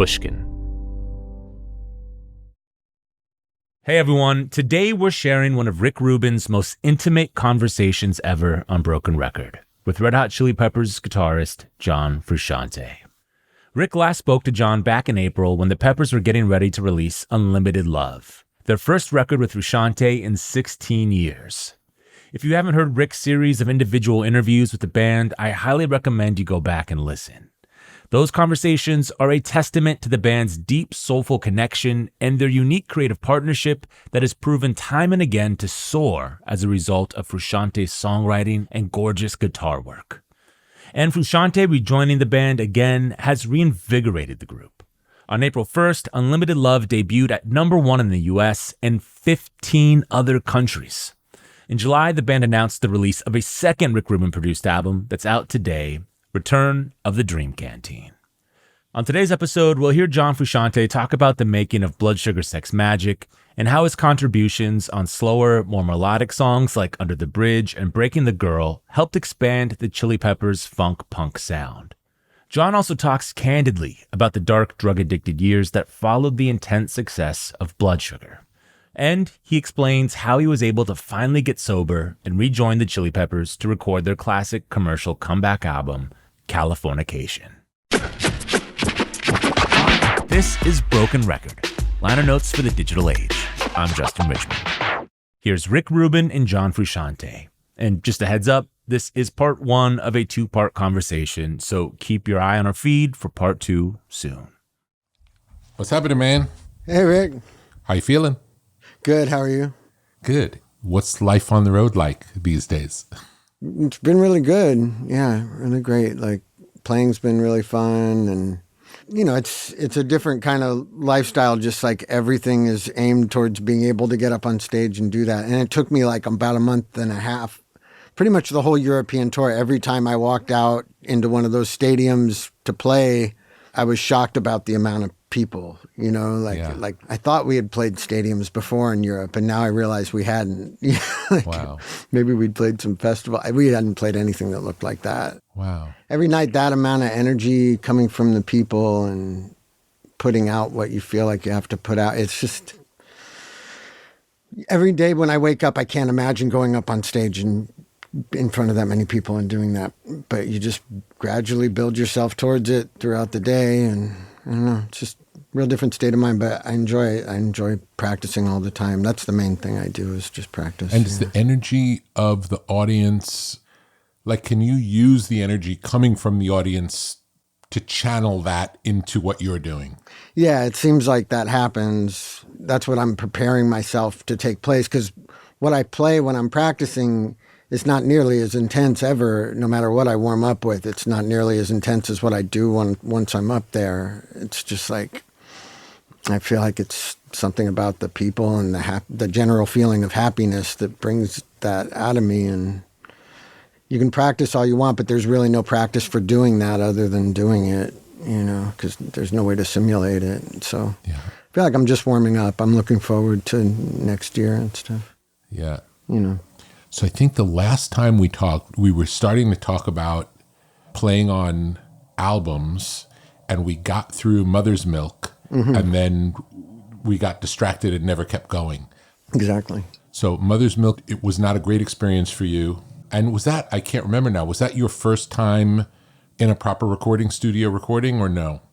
Pushkin. Hey everyone, today we're sharing one of Rick Rubin's most intimate conversations ever on Broken Record with Red Hot Chili Peppers guitarist John Frusciante. Rick last spoke to John back in April when the Peppers were getting ready to release Unlimited Love, their first record with Frusciante in 16 years. If you haven't heard Rick's series of individual interviews with the band, I highly recommend you go back and listen. Those conversations are a testament to the band's deep, soulful connection and their unique creative partnership that has proven time and again to soar as a result of Frusciante's songwriting and gorgeous guitar work. And Frusciante rejoining the band again has reinvigorated the group. On April 1st, Unlimited Love debuted at #1 in the US and 15 other countries. In July, the band announced the release of a second Rick Rubin-produced album that's out today, Return of the Dream Canteen. On today's episode, we'll hear John Frusciante talk about the making of Blood Sugar Sex Magik and how his contributions on slower, more melodic songs like Under the Bridge and Breaking the Girl helped expand the Chili Peppers' funk punk sound. John also talks candidly about the dark, drug-addicted years that followed the intense success of Blood Sugar. And he explains how he was able to finally get sober and rejoin the Chili Peppers to record their classic commercial comeback album, Californication. This is Broken Record, liner notes for the digital age. I'm Justin Richmond. Here's Rick Rubin and John Frusciante. And just a heads up, this is part 1 of a 2-part conversation, so keep your eye on our feed for part 2 soon. What's happening, man? Hey, Rick. How you feeling? Good. How are you? Good. What's life on the road like these days? It's been really good. Yeah, really great. Like, playing's been really fun, and you know, it's a different kind of lifestyle. Just like everything is aimed towards being able to get up on stage and do that. And it took me like about a month and a half, pretty much the whole European tour. Every time I walked out into one of those stadiums to play, I was shocked about the amount of people, you know, like I thought we had played stadiums before in Europe, and now I realize we hadn't. Like, wow. Maybe we'd played some festival. We hadn't played anything that looked like that. Wow. Every night, that amount of energy coming from the people and putting out what you feel like you have to put out. It's just, every day when I wake up, I can't imagine going up on stage and in front of that many people and doing that. But you just gradually build yourself towards it throughout the day, and I don't know, it's just a real different state of mind, but I enjoy it. I enjoy practicing all the time. That's the main thing I do, is just practice. And is the energy of the audience, like, can you use the energy coming from the audience to channel that into what you're doing? Yeah, it seems like that happens. That's what I'm preparing myself to take place, because what I play when I'm practicing is not nearly as intense ever, no matter what I warm up with. It's not nearly as intense as what I do once I'm up there. It's just like, I feel like it's something about the people and the general feeling of happiness that brings that out of me. And you can practice all you want, but there's really no practice for doing that other than doing it, you know, because there's no way to simulate it. So yeah. I feel like I'm just warming up. I'm looking forward to next year and stuff. Yeah. You know. So I think the last time we talked, we were starting to talk about playing on albums, and we got through Mother's Milk, and then we got distracted and never kept going. Exactly. So Mother's Milk, it was not a great experience for you. And was that, I can't remember now, was that your first time in a proper recording studio recording, or no?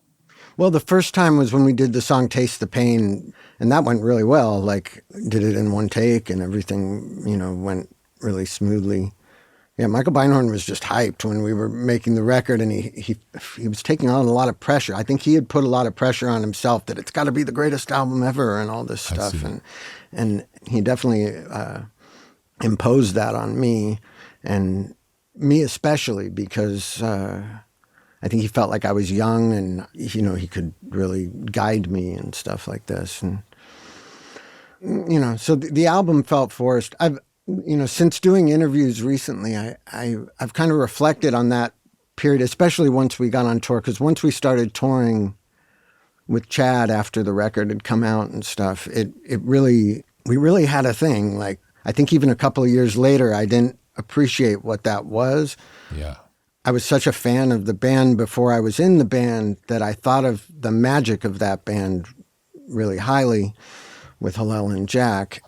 Well, the first time was when we did the song Taste the Pain, and that went really well. Like, did it in one take, and everything, you know, went really smoothly. Yeah, Michael Beinhorn was just hyped when we were making the record, and he was taking on a lot of pressure. I think he had put a lot of pressure on himself that it's got to be the greatest album ever and all this stuff. And he definitely imposed that on me, and me especially, because I think he felt like I was young, and you know, he could really guide me and stuff like this. And you know, so the album felt forced. You know, since doing interviews recently, I've kind of reflected on that period, especially once we got on tour, because once we started touring with Chad after the record had come out and stuff, we really had a thing. Like, I think even a couple of years later, I didn't appreciate what that was. Yeah. I was such a fan of the band before I was in the band that I thought of the magic of that band really highly with Hillel and Jack.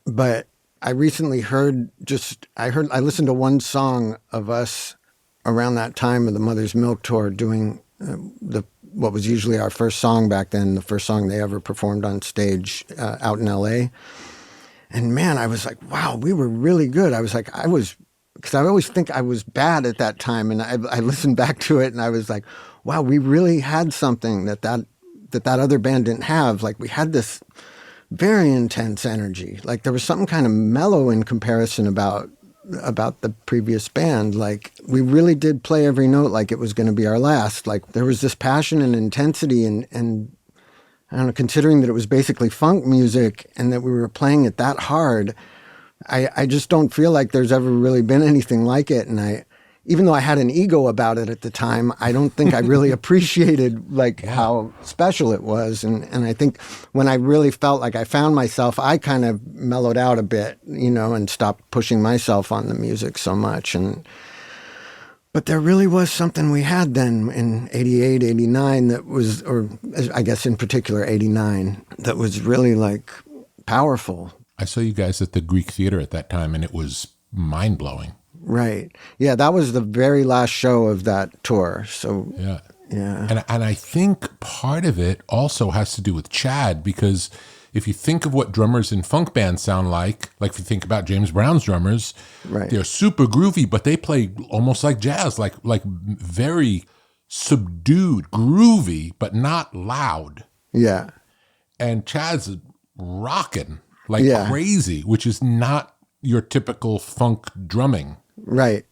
But I recently I listened to one song of us around that time of the Mother's Milk tour doing what was usually our first song back then, the first song they ever performed on stage out in LA. And man, I was like, wow, we were really good. I was like, because I always think I was bad at that time. And I listened back to it and I was like, wow, we really had something that other band didn't have. Like we had this very intense energy. Like there was something kind of mellow in comparison about the previous band. Like we really did play every note like it was going to be our last. Like there was this passion and intensity and I don't know, considering that it was basically funk music and that we were playing it that hard, I just don't feel like there's ever really been anything like it. And even though I had an ego about it at the time, I don't think I really appreciated like how special it was. And I think when I really felt like I found myself, I kind of mellowed out a bit, and stopped pushing myself on the music so much. But there really was something we had then in 88, 89 that was, or I guess in particular 89, that was really like powerful. I saw you guys at the Greek Theater at that time and it was mind-blowing. Right. Yeah, that was the very last show of that tour. So yeah. Yeah. And I think part of it also has to do with Chad, because if you think of what drummers in funk bands sound like if you think about James Brown's drummers, right, they're super groovy, but they play almost like jazz, like very subdued, groovy, but not loud. Yeah. And Chad's rocking crazy, which is not your typical funk drumming. Right.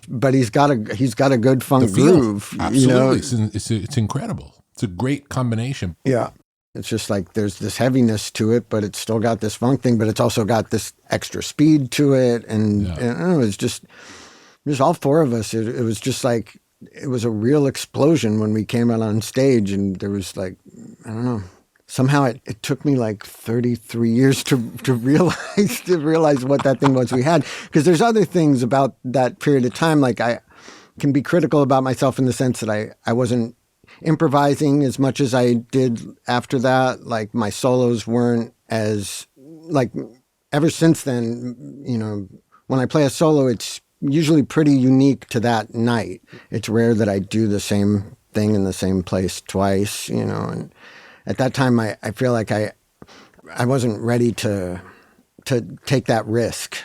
But he's got a good funk groove. Absolutely. It's incredible. It's a great combination. Yeah. It's just like there's this heaviness to it, but it's still got this funk thing, but it's also got this extra speed to it. And, I don't know, it's just all four of us. It was just like, it was a real explosion when we came out on stage, and there was like, I don't know, somehow it took me like 33 years to realize what that thing was we had. Because there's other things about that period of time. Like I can be critical about myself in the sense that I wasn't improvising as much as I did after that. Like my solos weren't as, like, ever since then, when I play a solo, it's usually pretty unique to that night. It's rare that I do the same thing in the same place twice, and at that time I feel like I wasn't ready to take that risk.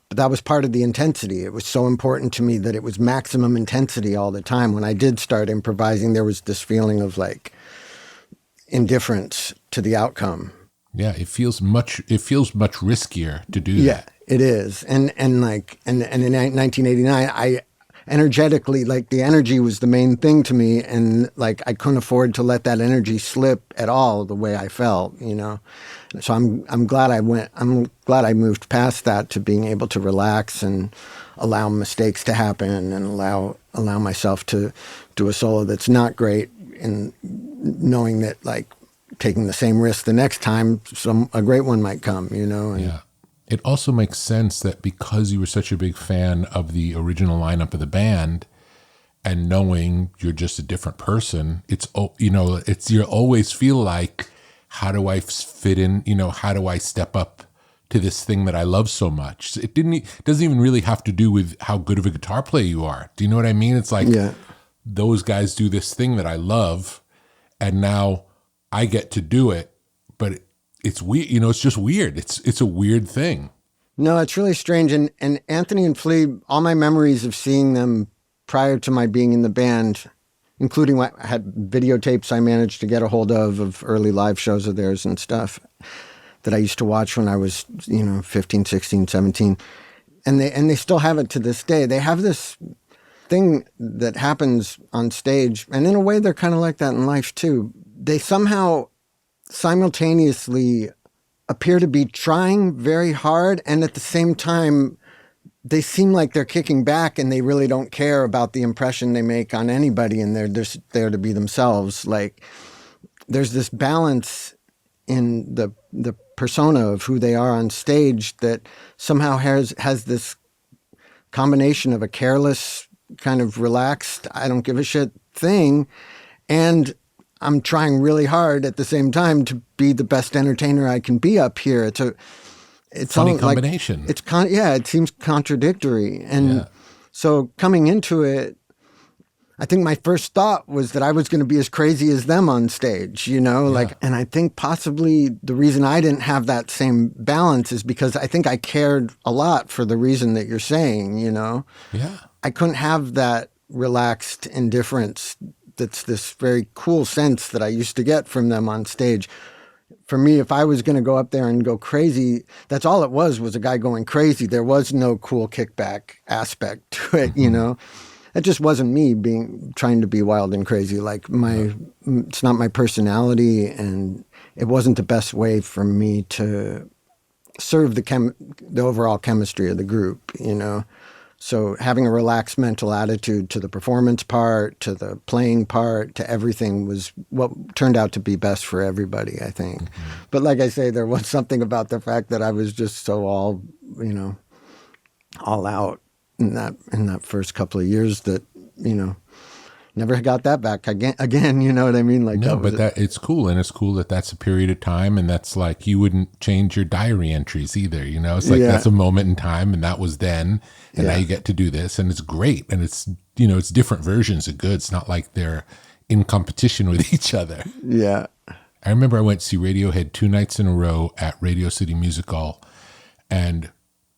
But that was part of the intensity. It was so important to me that it was maximum intensity all the time. When I did start improvising, there was this feeling of like indifference to the outcome. Yeah, it feels much riskier to do that. Yeah, it is. And in 1989, I energetically, like, the energy was the main thing to me, and like I couldn't afford to let that energy slip at all the way I felt, So I'm glad I moved past that to being able to relax and allow mistakes to happen and allow myself to do a solo that's not great, and knowing that like taking the same risk the next time a great one might come, And, yeah. It also makes sense that because you were such a big fan of the original lineup of the band, and knowing you're just a different person, you always feel like, how do I fit in? How do I step up to this thing that I love so much? It doesn't even really have to do with how good of a guitar player you are. Do you know what I mean? It's like, those guys do this thing that I love, and now I get to do it, but it's weird. It's just weird. It's a weird thing. No, it's really strange. And Anthony and Flea, all my memories of seeing them prior to my being in the band, including what I had videotapes I managed to get a hold of early live shows of theirs and stuff that I used to watch when I was, 15, 16, 17. And they still have it to this day. They have this thing that happens on stage, and in a way they're kind of like that in life too. They somehow simultaneously appear to be trying very hard, and at the same time they seem like they're kicking back and they really don't care about the impression they make on anybody, and they're just there to be themselves. Like there's this balance in the persona of who they are on stage that somehow has this combination of a careless kind of relaxed, I don't give a shit thing. And I'm trying really hard at the same time to be the best entertainer I can be up here. It's funny combination. Like, it seems contradictory. And so coming into it, I think my first thought was that I was going to be as crazy as them on stage, and I think possibly the reason I didn't have that same balance is because I think I cared a lot for the reason that you're saying, Yeah. I couldn't have that relaxed indifference. That's this very cool sense that I used to get from them on stage. For me, if I was going to go up there and go crazy, that's all it was a guy going crazy. There was no cool kickback aspect to it, It just wasn't me trying to be wild and crazy. Like it's not my personality, and it wasn't the best way for me to serve the overall chemistry of the group, So having a relaxed mental attitude to the performance part, to the playing part, to everything was what turned out to be best for everybody, I think. But like I say, there was something about the fact that I was just so all out in that first couple of years that, never got that back again, you know what I mean? Like, no, it's cool. And it's cool that that's a period of time. And that's like, you wouldn't change your diary entries either, It's like, that's a moment in time, and that was then. And now you get to do this, and it's great. And it's, it's different versions of good. It's not like they're in competition with each other. Yeah. I remember I went to see Radiohead 2 nights in a row at Radio City Music Hall. And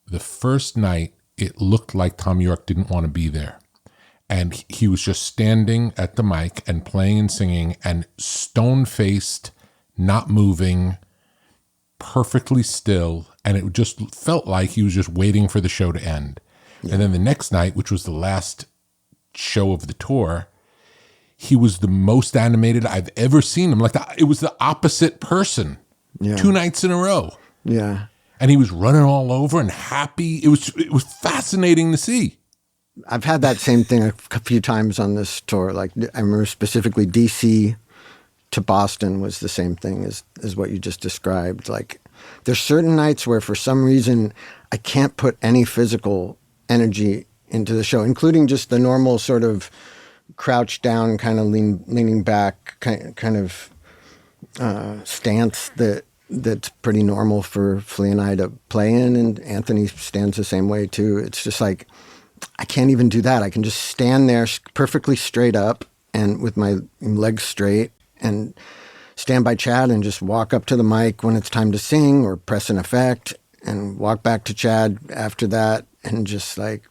the first night, it looked like Tom York didn't want to be there. And he was just standing at the mic and playing and singing and stone-faced, not moving, perfectly still. And it just felt like he was just waiting for the show to end. Yeah. And then the next night, which was the last show of the tour, he was the most animated I've ever seen him. Like, it was the opposite person. 2 nights in a row. Yeah. And he was running all over and happy. It was fascinating to see. I've had that same thing a few times on this tour. Like, I remember specifically DC to Boston was the same thing as what you just described. Like, there's certain nights where for some reason I can't put any physical energy into the show, including just the normal sort of crouched down, kind of leaning back kind of stance that's pretty normal for Flea and I to play in, and Anthony stands the same way too. It's just like, I can't even do that. I can just stand there perfectly straight up and with my legs straight and stand by Chad and just walk up to the mic when it's time to sing or press an effect and walk back to Chad after that. And just like,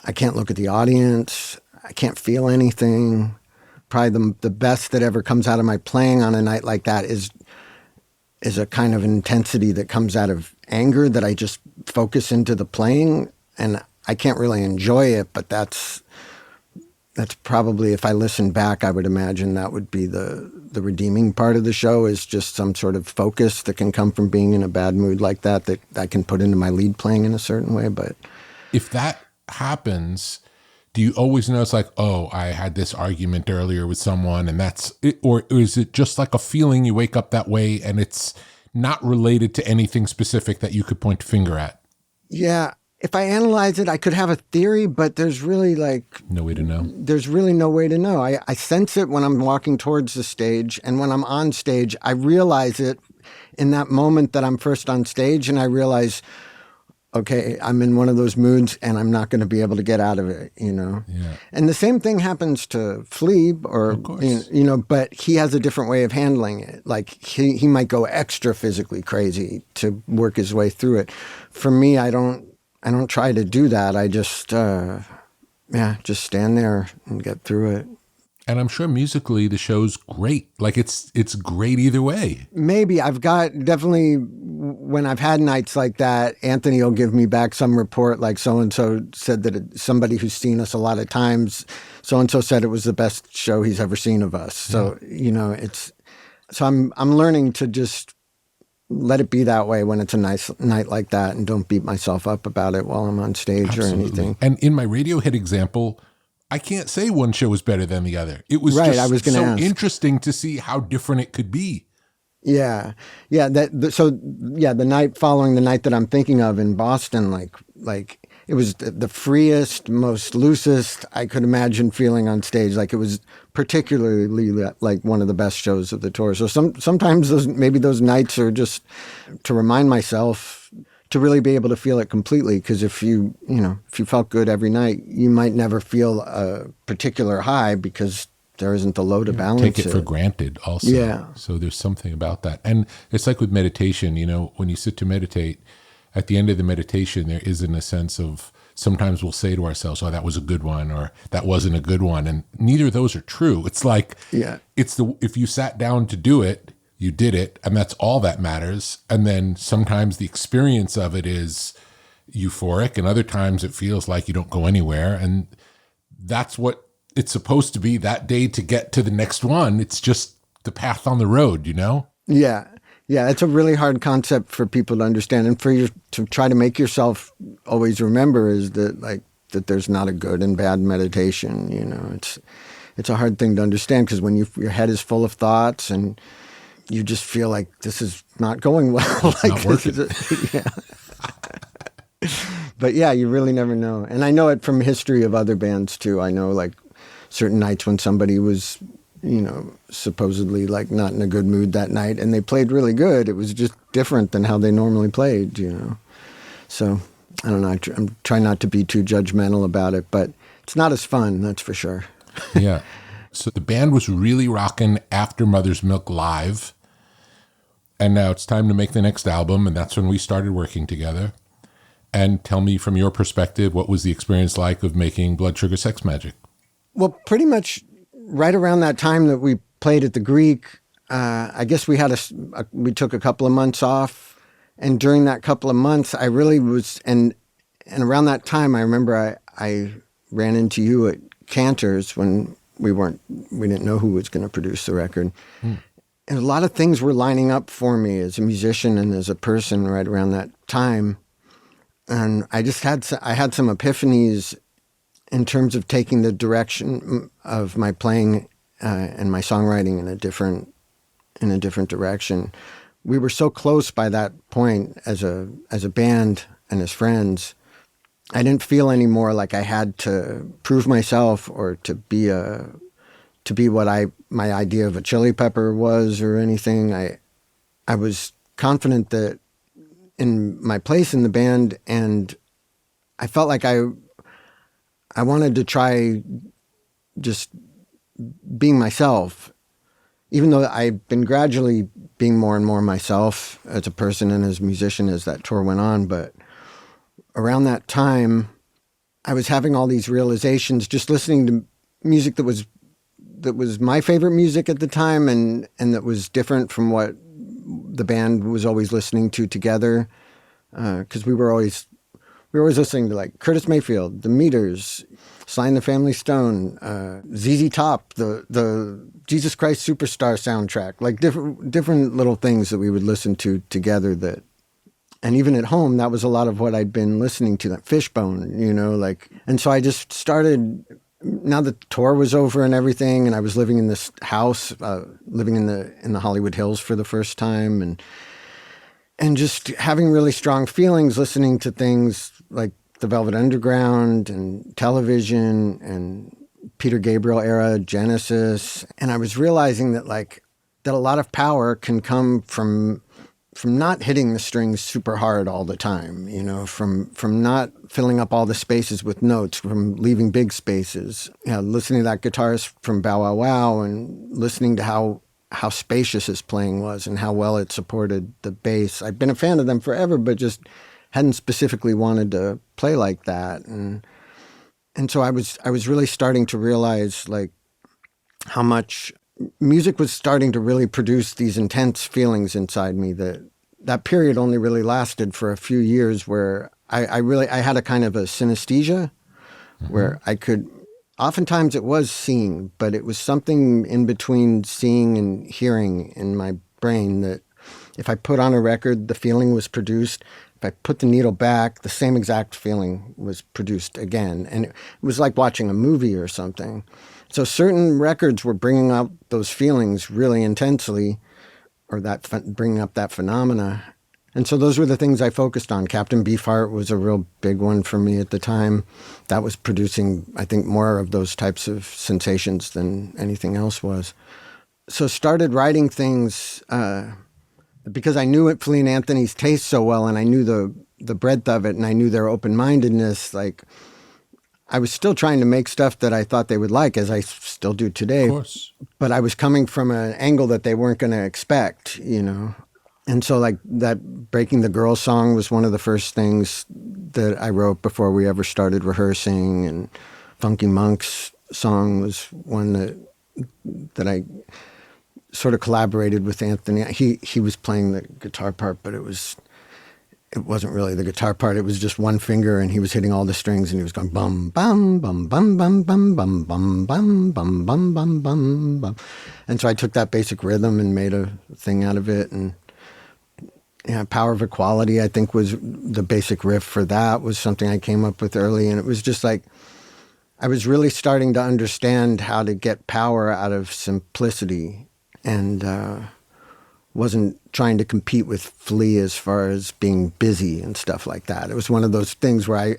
I can't look at the audience. I can't feel anything. Probably the best that ever comes out of my playing on a night like that is a kind of intensity that comes out of anger that I just focus into the playing, and I can't really enjoy it, but that's probably, if I listen back, I would imagine that would be the redeeming part of the show, is just some sort of focus that can come from being in a bad mood like that I can put into my lead playing in a certain way. But if that happens, do you always know it's like, oh, I had this argument earlier with someone and that's it? Or is it just like a feeling you wake up that way and it's not related to anything specific that you could point a finger at? Yeah. If I analyze it, I could have a theory, but there's really no way to know. There's really no way to know. I sense it when I'm walking towards the stage, and when I'm on stage, I realize it in that moment that I'm first on stage, and I realize, okay, I'm in one of those moods and I'm not going to be able to get out of it, Yeah. And the same thing happens to Flea, but he has a different way of handling it. Like, he might go extra physically crazy to work his way through it. For me, I don't try to do that. I just stand there and get through it. And I'm sure musically the show's great. Like, it's great either way. Maybe. I've got definitely, when I've had nights like that, Anthony will give me back some report, like so-and-so said that somebody who's seen us a lot of times, so-and-so said it was the best show he's ever seen of us. So, so I'm learning to just let it be that way when it's a nice night like that, and don't beat myself up about it while I'm on stage. Absolutely. Or anything. And in my Radiohead example, I can't say one show was better than the other. It was right, just interesting to see how different it could be. Yeah. Yeah. The night following the night that I'm thinking of in Boston, like it was the freest, most loosest I could imagine feeling on stage. Like it was particularly like one of the best shows of the tour. So sometimes those nights are just to remind myself to really be able to feel it completely. Because if you felt good every night, you might never feel a particular high because there isn't the load to balance it. Take it for granted also. Yeah. So there's something about that. And it's like with meditation, when you sit to meditate, at the end of the meditation, there isn't a sense of, sometimes we'll say to ourselves, oh, that was a good one, or that wasn't a good one. And neither of those are true. It's like, if you sat down to do it, you did it, and that's all that matters. And then sometimes the experience of it is euphoric, and other times it feels like you don't go anywhere. And that's what it's supposed to be that day to get to the next one. It's just the path on the road, Yeah. Yeah, it's a really hard concept for people to understand, and for you to try to make yourself always remember is that that there's not a good and bad meditation. It's a hard thing to understand because when your head is full of thoughts and you just feel like this is not going well, it's not working. But yeah, you really never know, and I know it from history of other bands too. I know like certain nights when somebody was supposedly like not in a good mood that night and they played really good. It was just different than how they normally played, So I don't know. I'm trying not to be too judgmental about it, but it's not as fun, that's for sure. Yeah. So the band was really rocking after Mother's Milk Live. And now it's time to make the next album. And that's when we started working together. And tell me from your perspective, what was the experience like of making Blood Sugar Sex Magik? Well, pretty much right around that time that we played at the Greek, I guess we had we took a couple of months off, and during that couple of months, I really was, and around that time, I remember I ran into you at Cantor's when we didn't know who was going to produce the record, and a lot of things were lining up for me as a musician and as a person right around that time, and I had some epiphanies in terms of taking the direction of my playing and my songwriting in a different direction. We were so close by that point as a band and as friends. I didn't feel anymore like I had to prove myself or to be what my idea of a Chili Pepper was or anything. I was confident that in my place in the band, and I felt like I wanted to try just being myself, even though I've been gradually being more and more myself as a person and as a musician as that tour went on. But around that time, I was having all these realizations, just listening to music that was my favorite music at the time, and that was different from what the band was always listening to together, because we were always listening to like Curtis Mayfield, The Meters, Sly and the Family Stone, ZZ Top, the Jesus Christ Superstar soundtrack, like different little things that we would listen to together. And even at home, that was a lot of what I'd been listening to, that Fishbone, and so I just started. Now the tour was over and everything, and I was living in this house, living in the Hollywood Hills for the first time, and just having really strong feelings, listening to things like the Velvet Underground and Television and Peter Gabriel era Genesis. And I was realizing that a lot of power can come from not hitting the strings super hard all the time, from not filling up all the spaces with notes, from leaving big spaces, listening to that guitarist from Bow Wow Wow and listening to how spacious his playing was and how well it supported the bass. I've been a fan of them forever, but just hadn't specifically wanted to play like that. And so I was really starting to realize how much music was starting to really produce these intense feelings inside me. That period only really lasted for a few years, where I had a kind of a synesthesia, where I could. Oftentimes it was seeing, but it was something in between seeing and hearing in my brain that if I put on a record, the feeling was produced. If I put the needle back, the same exact feeling was produced again. And it was like watching a movie or something. So certain records were bringing out those feelings really intensely, or bringing up that phenomena. And so those were the things I focused on. Captain Beefheart was a real big one for me at the time. That was producing, I think, more of those types of sensations than anything else was. So started writing things because I knew Flea and Anthony's taste so well, and I knew the breadth of it, and I knew their open-mindedness. Like, I was still trying to make stuff that I thought they would like, as I still do today. Of course. But I was coming from an angle that they weren't going to expect, you know. And so, like, that Breaking the Girl song was one of the first things that I wrote before we ever started rehearsing. And Funky Monk's song was one that I sort of collaborated with Anthony. He was playing the guitar part, but it wasn't really the guitar part. It was just one finger, and he was hitting all the strings, and he was going bum bum bum bum bum bum bum bum bum bum bum bum bum bum. And so I took that basic rhythm and made a thing out of it. And yeah, Power of Equality, I think, was the basic riff for that. Was something I came up with early, and it was just like I was really starting to understand how to get power out of simplicity, and wasn't trying to compete with Flea as far as being busy and stuff like that. It was one of those things where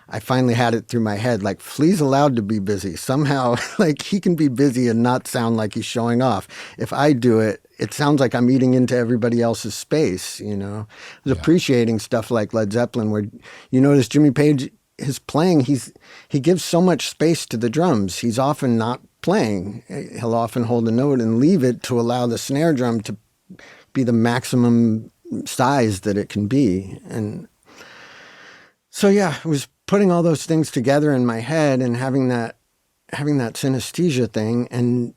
I finally had it through my head, like, Flea's allowed to be busy. Somehow, like, he can be busy and not sound like he's showing off. If I do it, it sounds like I'm eating into everybody else's space, you know? I was appreciating stuff like Led Zeppelin, where you notice Jimmy Page, his playing, he gives so much space to the drums. He's often not playing. He'll often hold a note and leave it to allow the snare drum to be the maximum size that it can be. And so, yeah, it was putting all those things together in my head and having that synesthesia thing. And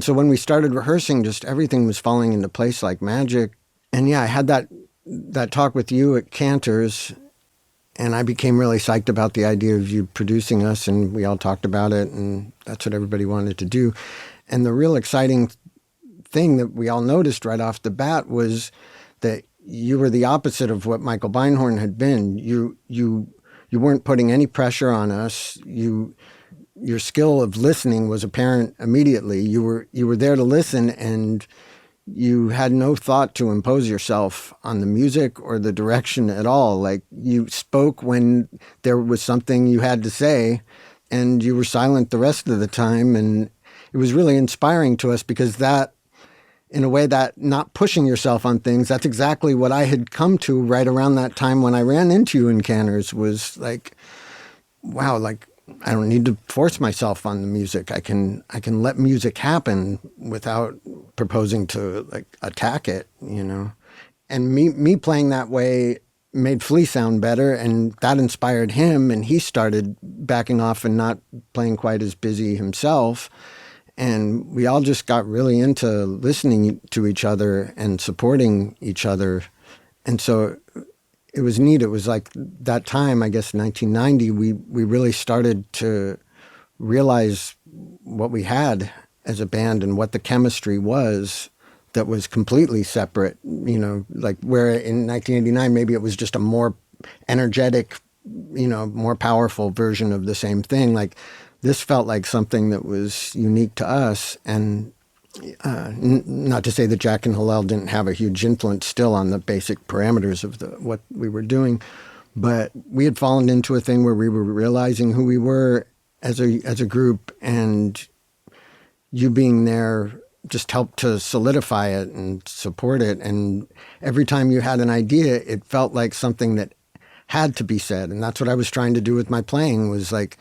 so when we started rehearsing, just everything was falling into place like magic. And yeah, I had that talk with you at Cantor's, and I became really psyched about the idea of you producing us, and we all talked about it, and that's what everybody wanted to do. And the real exciting thing that we all noticed right off the bat was that you were the opposite of what Michael Beinhorn had been. You weren't putting any pressure on us. Your skill of listening was apparent immediately. You were there to listen, and you had no thought to impose yourself on the music or the direction at all. Like, you spoke when there was something you had to say, and you were silent the rest of the time. And it was really inspiring to us, because that, in a way, that not pushing yourself on things, that's exactly what I had come to right around that time when I ran into you in Canners, was like, wow, like, I don't need to force myself on the music. I can let music happen without proposing to, like, attack it, you know. And me playing that way made Flea sound better, and that inspired him, and he started backing off and not playing quite as busy himself. And we all just got really into listening to each other and supporting each other. And so it was neat. It was like that time, I guess 1990, we really started to realize what we had as a band and what the chemistry was that was completely separate. You know, like, where in 1989, maybe it was just a more energetic, you know, more powerful version of the same thing. Like, this felt like something that was unique to us. And not to say that Jack and Hillel didn't have a huge influence still on the basic parameters of what we were doing, but we had fallen into a thing where we were realizing who we were as a group, and you being there just helped to solidify it and support it. And every time you had an idea, it felt like something that had to be said. And that's what I was trying to do with my playing, was like,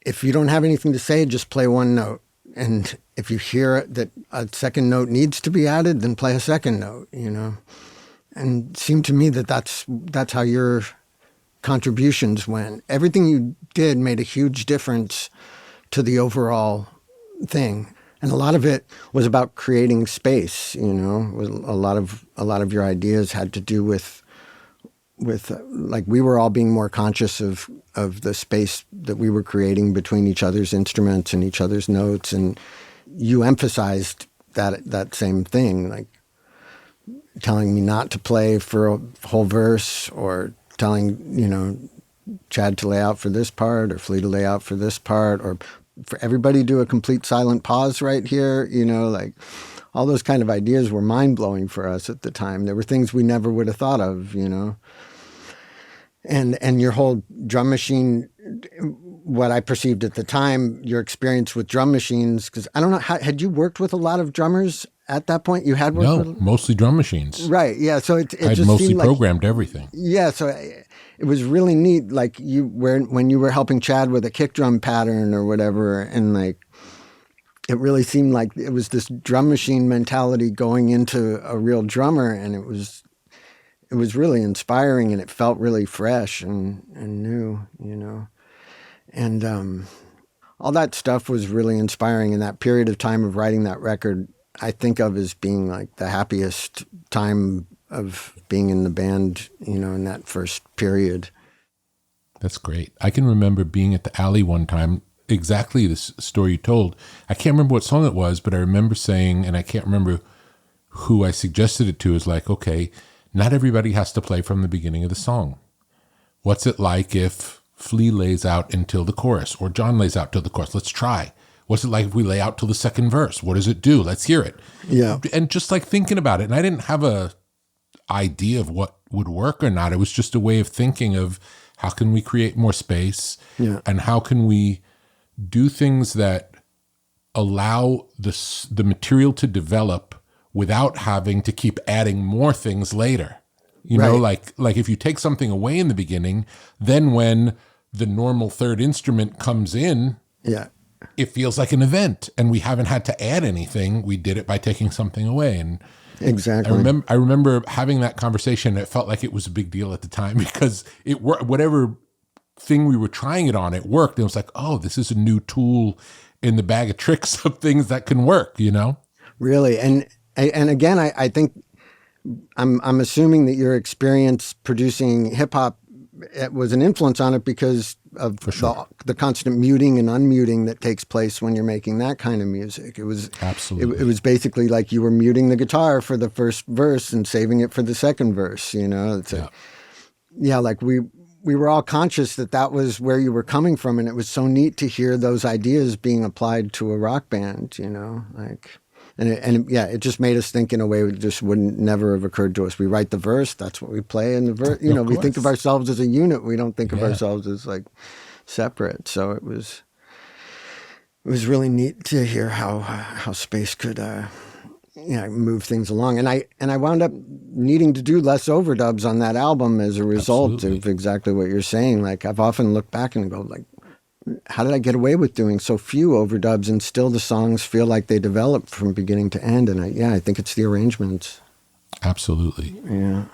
if you don't have anything to say, just play one note. And if you hear that a second note needs to be added, then play a second note, you know. And it seemed to me that that's how your contributions went. Everything you did made a huge difference to the overall thing. And a lot of it was about creating space, you know. A lot of your ideas had to do with like, we were all being more conscious of the space that we were creating between each other's instruments and each other's notes. And you emphasized that same thing, like telling me not to play for a whole verse, or telling, you know, Chad to lay out for this part, or Flea to lay out for this part, or for everybody to do a complete silent pause right here, you know, like all those kind of ideas were mind-blowing for us at the time. There were things we never would have thought of, you know. And your whole drum machine, what I perceived at the time, your experience with drum machines, because I don't know, had you worked with a lot of drummers at that point? You had worked with mostly drum machines. Right, yeah. So it I just mostly seemed programmed everything. Yeah, so it was really neat, like when you were helping Chad with a kick drum pattern or whatever, and like it really seemed like it was this drum machine mentality going into a real drummer, and it was really inspiring, and it felt really fresh and new, you know. And all that stuff was really inspiring. In that period of time of writing that record, I think of as being like the happiest time of being in the band, you know, in that first period. That's great. I can remember being at the Alley one time, exactly this story you told. I can't remember what song it was, but I remember saying, and I can't remember who I suggested it to, is like, okay, not everybody has to play from the beginning of the song. What's it like if Flea lays out until the chorus, or John lays out till the chorus? Let's try. What's it like if we lay out till the second verse? What does it do? Let's hear it. Yeah. And just like thinking about it. And I didn't have a idea of what would work or not. It was just a way of thinking of how can we create more space, and how can we do things that allow the material to develop without having to keep adding more things later. You know, like if you take something away in the beginning, then when the normal third instrument comes in, it feels like an event, and we haven't had to add anything. We did it by taking something away. And exactly. I remember having that conversation. It felt like it was a big deal at the time because it worked. Whatever thing we were trying it on, it worked. And it was like, oh, this is a new tool in the bag of tricks of things that can work, you know? Really. And again, I think I'm assuming that your experience producing hip hop was an influence on it because of the constant muting and unmuting that takes place when you're making that kind of music. It was absolutely. It was basically like you were muting the guitar for the first verse and saving it for the second verse. You know, like we were all conscious that was where you were coming from, and it was so neat to hear those ideas being applied to a rock band. You know, like. It just made us think in a way that just wouldn't never have occurred to us. We write the verse, that's what we play in the verse. You know, we think of ourselves as a unit. We don't think of ourselves as like separate. So it was really neat to hear how space could move things along. And I wound up needing to do less overdubs on that album as a result of exactly what you're saying. Like I've often looked back and go like, how did I get away with doing so few overdubs and still the songs feel like they developed from beginning to end? And I think it's the arrangements. Absolutely. Yeah.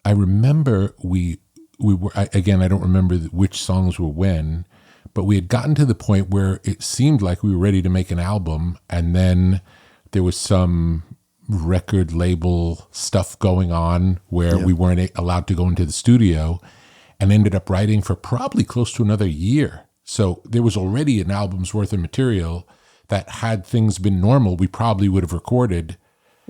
I remember we were, again, I don't remember which songs were when, but we had gotten to the point where it seemed like we were ready to make an album, and then there was some record label stuff going on where we weren't allowed to go into the studio, and ended up writing for probably close to another year. So there was already an album's worth of material that, had things been normal, we probably would have recorded.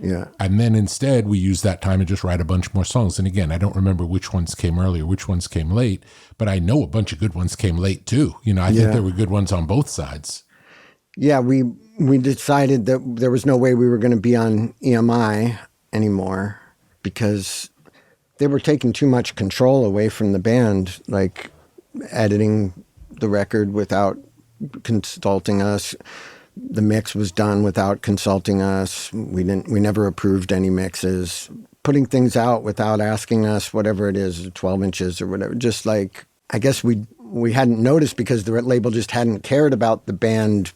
Yeah. And then instead we used that time to just write a bunch more songs. And again, I don't remember which ones came earlier, which ones came late, but I know a bunch of good ones came late too. You know, I think there were good ones on both sides. Yeah, we decided that there was no way we were going to be on EMI anymore because they were taking too much control away from the band, like editing the record without consulting us. The mix was done without consulting us. We never approved any mixes. Putting things out without asking us, whatever it is, 12 inches or whatever. Just like, I guess we hadn't noticed because the label just hadn't cared about the band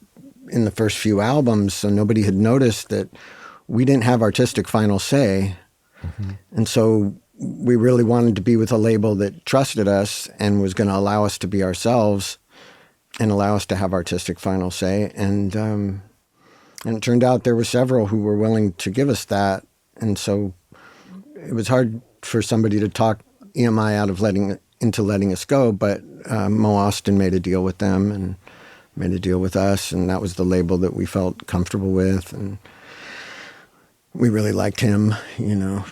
in the first few albums, so nobody had noticed that we didn't have artistic final say. Mm-hmm. And so we really wanted to be with a label that trusted us and was going to allow us to be ourselves and allow us to have artistic final say. And it turned out there were several who were willing to give us that. And so it was hard for somebody to talk EMI out of letting us go. But Mo Austin made a deal with them and made a deal with us. And that was the label that we felt comfortable with. And we really liked him, you know.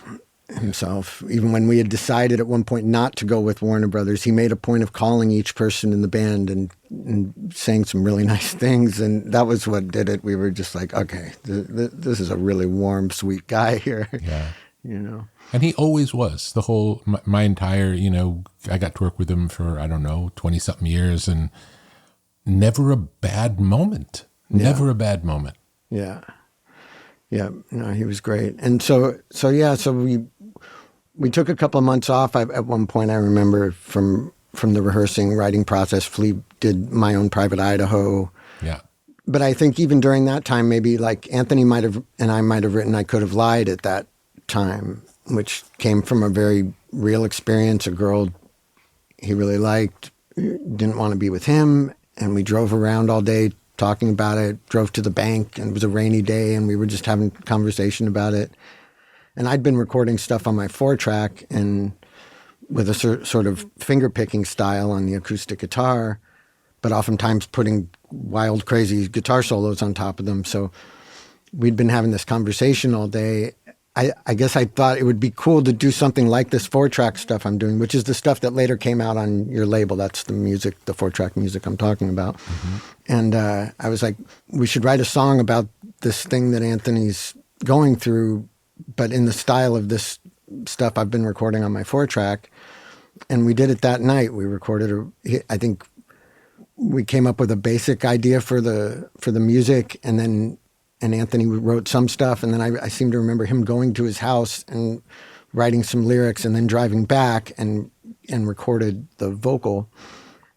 himself. Even when we had decided at one point not to go with Warner Brothers, he made a point of calling each person in the band and saying some really nice things. And that was what did it. We were just like, okay, this is a really warm, sweet guy here. Yeah. You know. And he always was. The whole, my entire, I got to work with him for, 20-something years, and never a bad moment. Never a bad moment. Yeah. Yeah. No, he was great. And so we took a couple of months off. At one point, I remember from the rehearsing, writing process, Flea did My Own Private Idaho. Yeah. But I think even during that time, maybe like Anthony might have, and I might have written I Could Have Lied at that time, which came from a very real experience. A girl he really liked didn't want to be with him, and we drove around all day talking about it, drove to the bank, and it was a rainy day, and we were just having a conversation about it. And I'd been recording stuff on my 4-track and with a sort of finger-picking style on the acoustic guitar, but oftentimes putting wild, crazy guitar solos on top of them. So we'd been having this conversation all day. I guess I thought it would be cool to do something like this 4-track stuff I'm doing, which is the stuff that later came out on your label. That's the music, the 4-track music I'm talking about. Mm-hmm. And I was like, we should write a song about this thing that Anthony's going through, but in the style of this stuff I've been recording on my 4-track. And we did it that night. We recorded, I think we came up with a basic idea for the music, and Anthony wrote some stuff, and then I seem to remember him going to his house and writing some lyrics, and then driving back and recorded the vocal.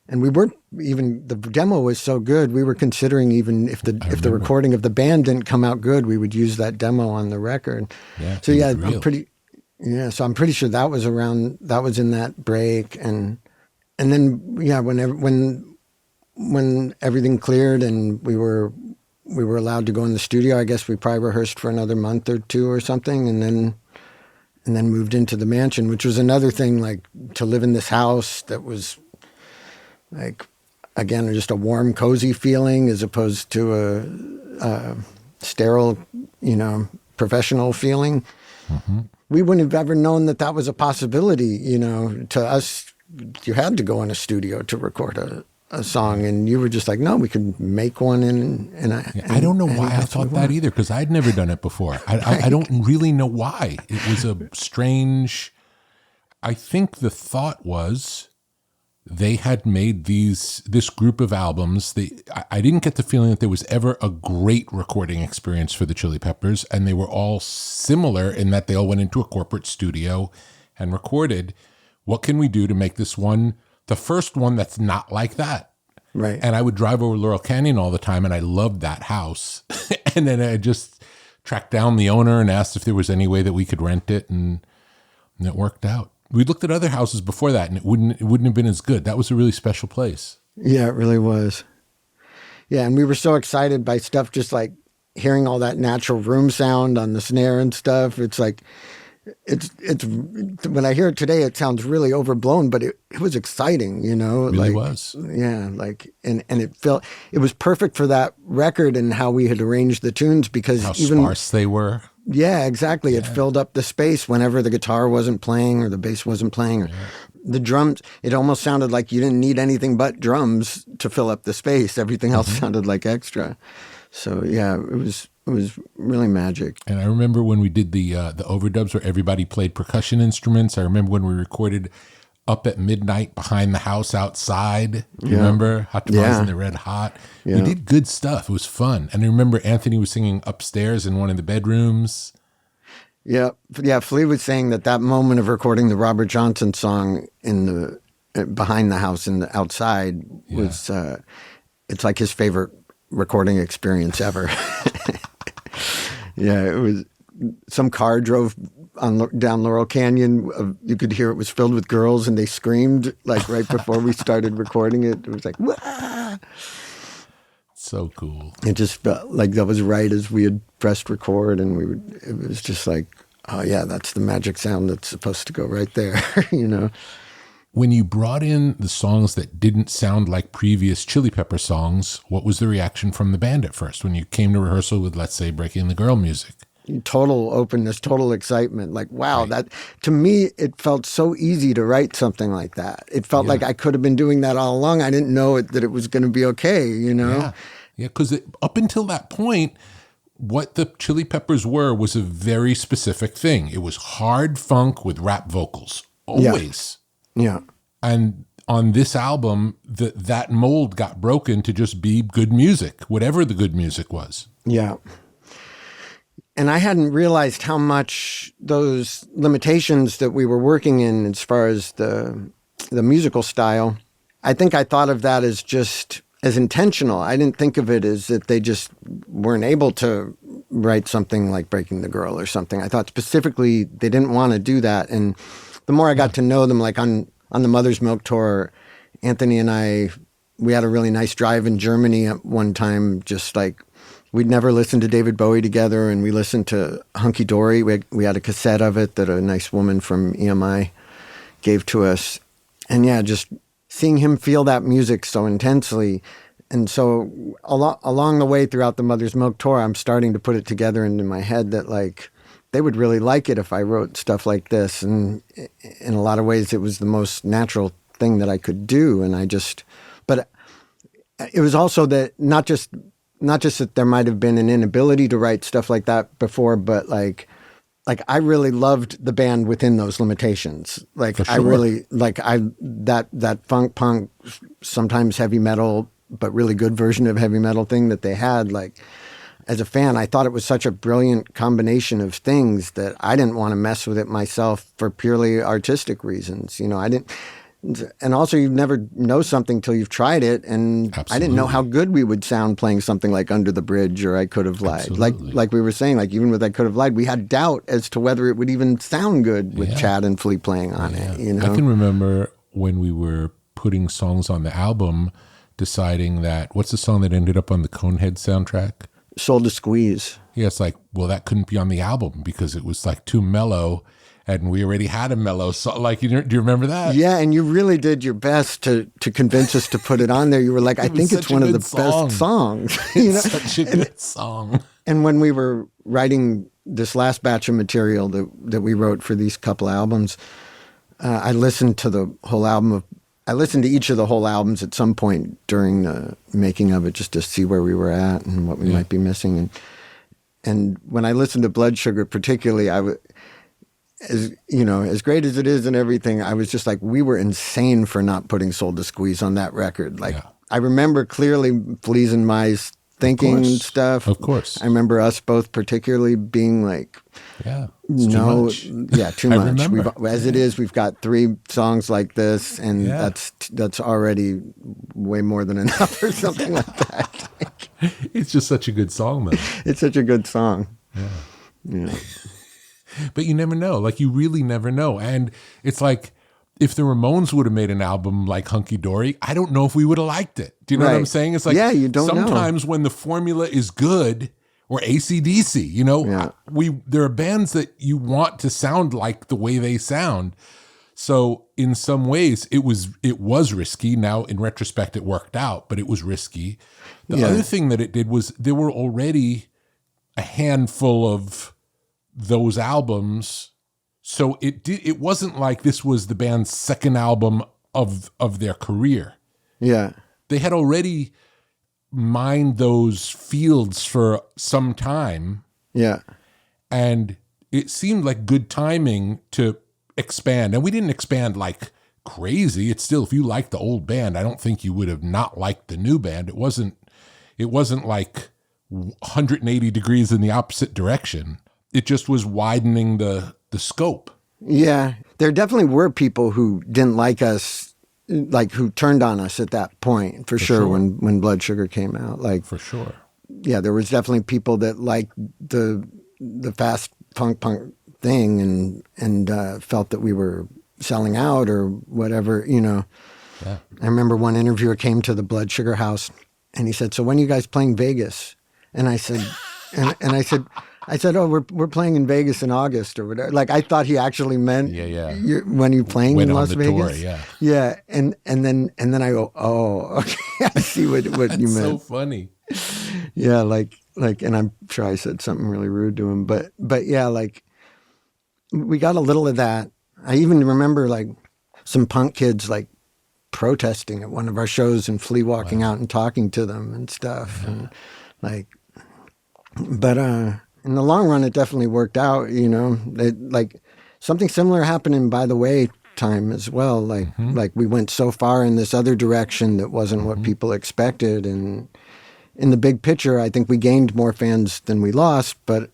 And we weren't even, the demo was so good, we were considering even if the recording of the band didn't come out good, we would use that demo on the record. Yeah, so yeah, so I'm pretty sure that was in that break, and then yeah, when everything cleared and we were allowed to go in the studio, I guess we probably rehearsed for another month or two or something, and then moved into the mansion, which was another thing, like to live in this house that was like, again, just a warm, cozy feeling as opposed to a sterile, professional feeling. Mm-hmm. We wouldn't have ever known that was a possibility, to us. You had to go in a studio to record a song, and you were just like, no, we could make one. I don't know why I thought that either, because I'd never done it before. I don't really know why. It was a strange, I think the thought was they had made this group of albums. I didn't get the feeling that there was ever a great recording experience for the Chili Peppers, and they were all similar in that they all went into a corporate studio and recorded. What can we do to make this one the first one that's not like that? Right. And I would drive over Laurel Canyon all the time, and I loved that house. And then I just tracked down the owner and asked if there was any way that we could rent it, and it worked out. We looked at other houses before that, and it wouldn't have been as good. That was a really special place. Yeah, it really was. Yeah, and we were so excited by stuff, just like hearing all that natural room sound on the snare and stuff. It's like, it's when I hear it today, it sounds really overblown, but it was exciting, It really was. Yeah, like, and it was perfect for that record and how we had arranged the tunes, because how sparse they were. Yeah, exactly. Yeah. It filled up the space whenever the guitar wasn't playing or the bass wasn't playing, or the drums. It almost sounded like you didn't need anything but drums to fill up the space. Everything else sounded like extra. So yeah, it was really magic. And I remember when we did the overdubs where everybody played percussion instruments. I remember when we recorded Up at Midnight Behind the House Outside. Do you remember? Hot Tamales and the Red Hot. Yeah. We did good stuff. It was fun. And I remember Anthony was singing upstairs in one of the bedrooms. Yeah. Yeah. Flea was saying that moment of recording the Robert Johnson song in the behind the house and the outside was it's like his favorite recording experience ever. Yeah, it was. Some car drove down Laurel Canyon. You could hear it was filled with girls, and they screamed like right before we started recording it. It was like, wah! So cool. It just felt like that was right as we had pressed record, and it was just like, oh yeah, that's the magic sound that's supposed to go right there, When you brought in the songs that didn't sound like previous Chili Pepper songs, what was the reaction from the band at first when you came to rehearsal with, let's say, Breaking the Girl music? total openness, total excitement. Like, wow, that to me, it felt so easy to write something like that. It felt like I could have been doing that all along. I didn't know that it was going to be okay, you know? Yeah, because up until that point, what the Chili Peppers was a very specific thing. It was hard funk with rap vocals, always. Yeah. And on this album, that mold got broken to just be good music, whatever the good music was. Yeah. And I hadn't realized how much those limitations that we were working in as far as the musical style, I think I thought of that as just as intentional. I didn't think of it as that they just weren't able to write something like Breaking the Girl or something. I thought specifically they didn't want to do that. And the more I got to know them, like on the Mother's Milk tour, Anthony and we had a really nice drive in Germany at one time, just like we'd never listened to David Bowie together, and we listened to Hunky Dory. We had a cassette of it that a nice woman from EMI gave to us. And yeah, just seeing him feel that music so intensely. And so along the way throughout the Mother's Milk tour, I'm starting to put it together into my head that like they would really like it if I wrote stuff like this. And in a lot of ways, it was the most natural thing that I could do. And but it was also that not just that there might have been an inability to write stuff like that before, but like I really loved the band within those limitations. Like sure. I really that funk punk, sometimes heavy metal, but really good version of heavy metal thing that they had. Like as a fan, I thought it was such a brilliant combination of things that I didn't want to mess with it myself for purely artistic reasons. You know, I didn't. And also, you never know something till you've tried it. And absolutely. I didn't know how good we would sound playing something like Under the Bridge or I Could Have Lied. Absolutely. Like we were saying, like even with I Could Have Lied, we had doubt as to whether it would even sound good with Chad and Flea playing on it. You know? I can remember when we were putting songs on the album, deciding that, what's the song that ended up on the Conehead soundtrack? Soul to Squeeze. Yeah, it's like, well, that couldn't be on the album because it was like too mellow. And we already had a mellow song. Like, do you remember that? Yeah, and you really did your best to convince us to put it on there. You were like, I think it's one of the best songs. You know? It's such a good song. And when we were writing this last batch of material that we wrote for these couple albums, I listened to the whole album. I listened to each of the whole albums at some point during the making of it, just to see where we were at and what we might be missing. And when I listened to Blood Sugar particularly, as you know, as great as it is and everything, I was just like, we were insane for not putting Soul to Squeeze on that record. Like, I remember clearly Fleas and Mice thinking and stuff. Of course. I remember us both particularly being like, too much. Too much. As it is, we've got 3 songs like this, and that's already way more than enough or something like that. It's just such a good song, though. It's such a good song. Yeah. But you never know. Like, you really never know. And it's like, if the Ramones would have made an album like Hunky Dory, I don't know if we would have liked it. Do you know what I'm saying? It's like, you don't sometimes when the formula is good, or AC/DC, you know, there are bands that you want to sound like the way they sound. So in some ways, it was risky. Now, in retrospect, it worked out, but it was risky. The other thing that it did was there were already a handful of those albums, so it wasn't like this was the band's second album of their career. Yeah, they had already mined those fields for some time. Yeah, and it seemed like good timing to expand. And we didn't expand like crazy. It's still, if you liked the old band, I don't think you would have not liked the new band. It wasn't like 180 degrees in the opposite direction. It just was widening the scope. Yeah. There definitely were people who didn't like us, like who turned on us at that point, for sure. When Blood Sugar came out. Like, for sure. Yeah, there was definitely people that liked the fast punk thing and felt that we were selling out or whatever, you know. Yeah. I remember one interviewer came to the Blood Sugar house and he said, "So when are you guys playing Vegas?" And I said, I said, "Oh, we're playing in Vegas in August or whatever." Like I thought he actually meant when you're playing Went in on Las the Vegas. tour, Yeah. And then I go, "Oh, okay, I see what you That's so meant." funny. Yeah, like, and I'm sure I said something really rude to him, but yeah, like we got a little of that. I even remember like some punk kids like protesting at one of our shows and flea walking out and talking to them and stuff, and like, but in the long run, it definitely worked out. You know, like something similar happened in By the Way time as well. Like we went so far in this other direction that wasn't what people expected, and in the big picture, I think we gained more fans than we lost, but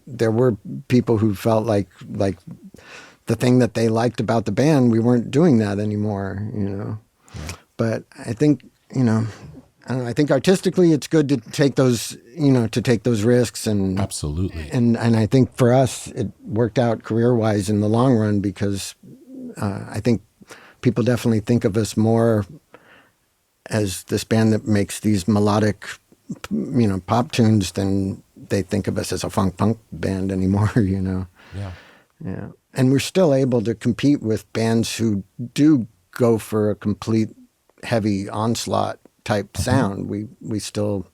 there were people who felt like the thing that they liked about the band, we weren't doing that anymore, you know. Yeah. But I think, you know, I don't know, I think artistically it's good to take those, you know, to take those risks, and absolutely. And I think for us it worked out career-wise in the long run, because I think people definitely think of us more as this band that makes these melodic, you know, pop tunes than they think of us as a funk punk band anymore, you know. Yeah. Yeah. And we're still able to compete with bands who do go for a complete heavy onslaught type sound. We still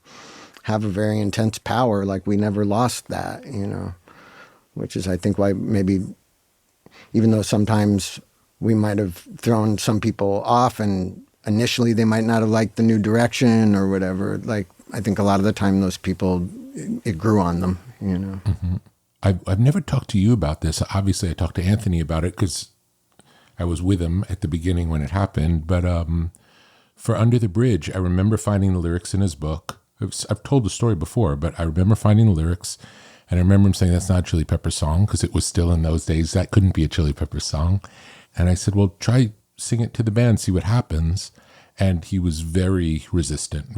have a very intense power. Like we never lost that, you know, which is, I think, why maybe, even though sometimes we might have thrown some people off and initially they might not have liked the new direction or whatever, like I think a lot of the time those people, it grew on them, you know. I've never talked to you about this. Obviously, I talked to Anthony about it because I was with him at the beginning when it happened. But for Under the Bridge, I remember finding the lyrics in his book. I've told the story before, but I remember finding the lyrics, and I remember him saying, "That's not a Chili Peppers song," because it was still in those days. That couldn't be a Chili Peppers song. And I said, "Well, try sing it to the band, see what happens." And he was very resistant.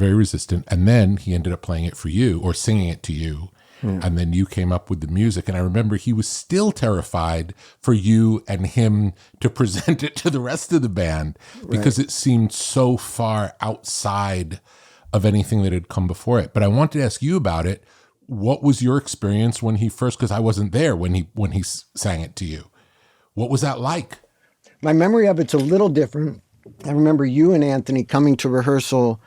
And then he ended up playing it for you, or singing it to you. And then you came up with the music. And I remember he was still terrified for you and him to present it to the rest of the band, because it seemed so far outside of anything that had come before it. But I wanted to ask you about it. What was your experience when he first, because I wasn't there when he sang it to you. What was that like? My memory of it's a little different. I remember you and Anthony coming to rehearsal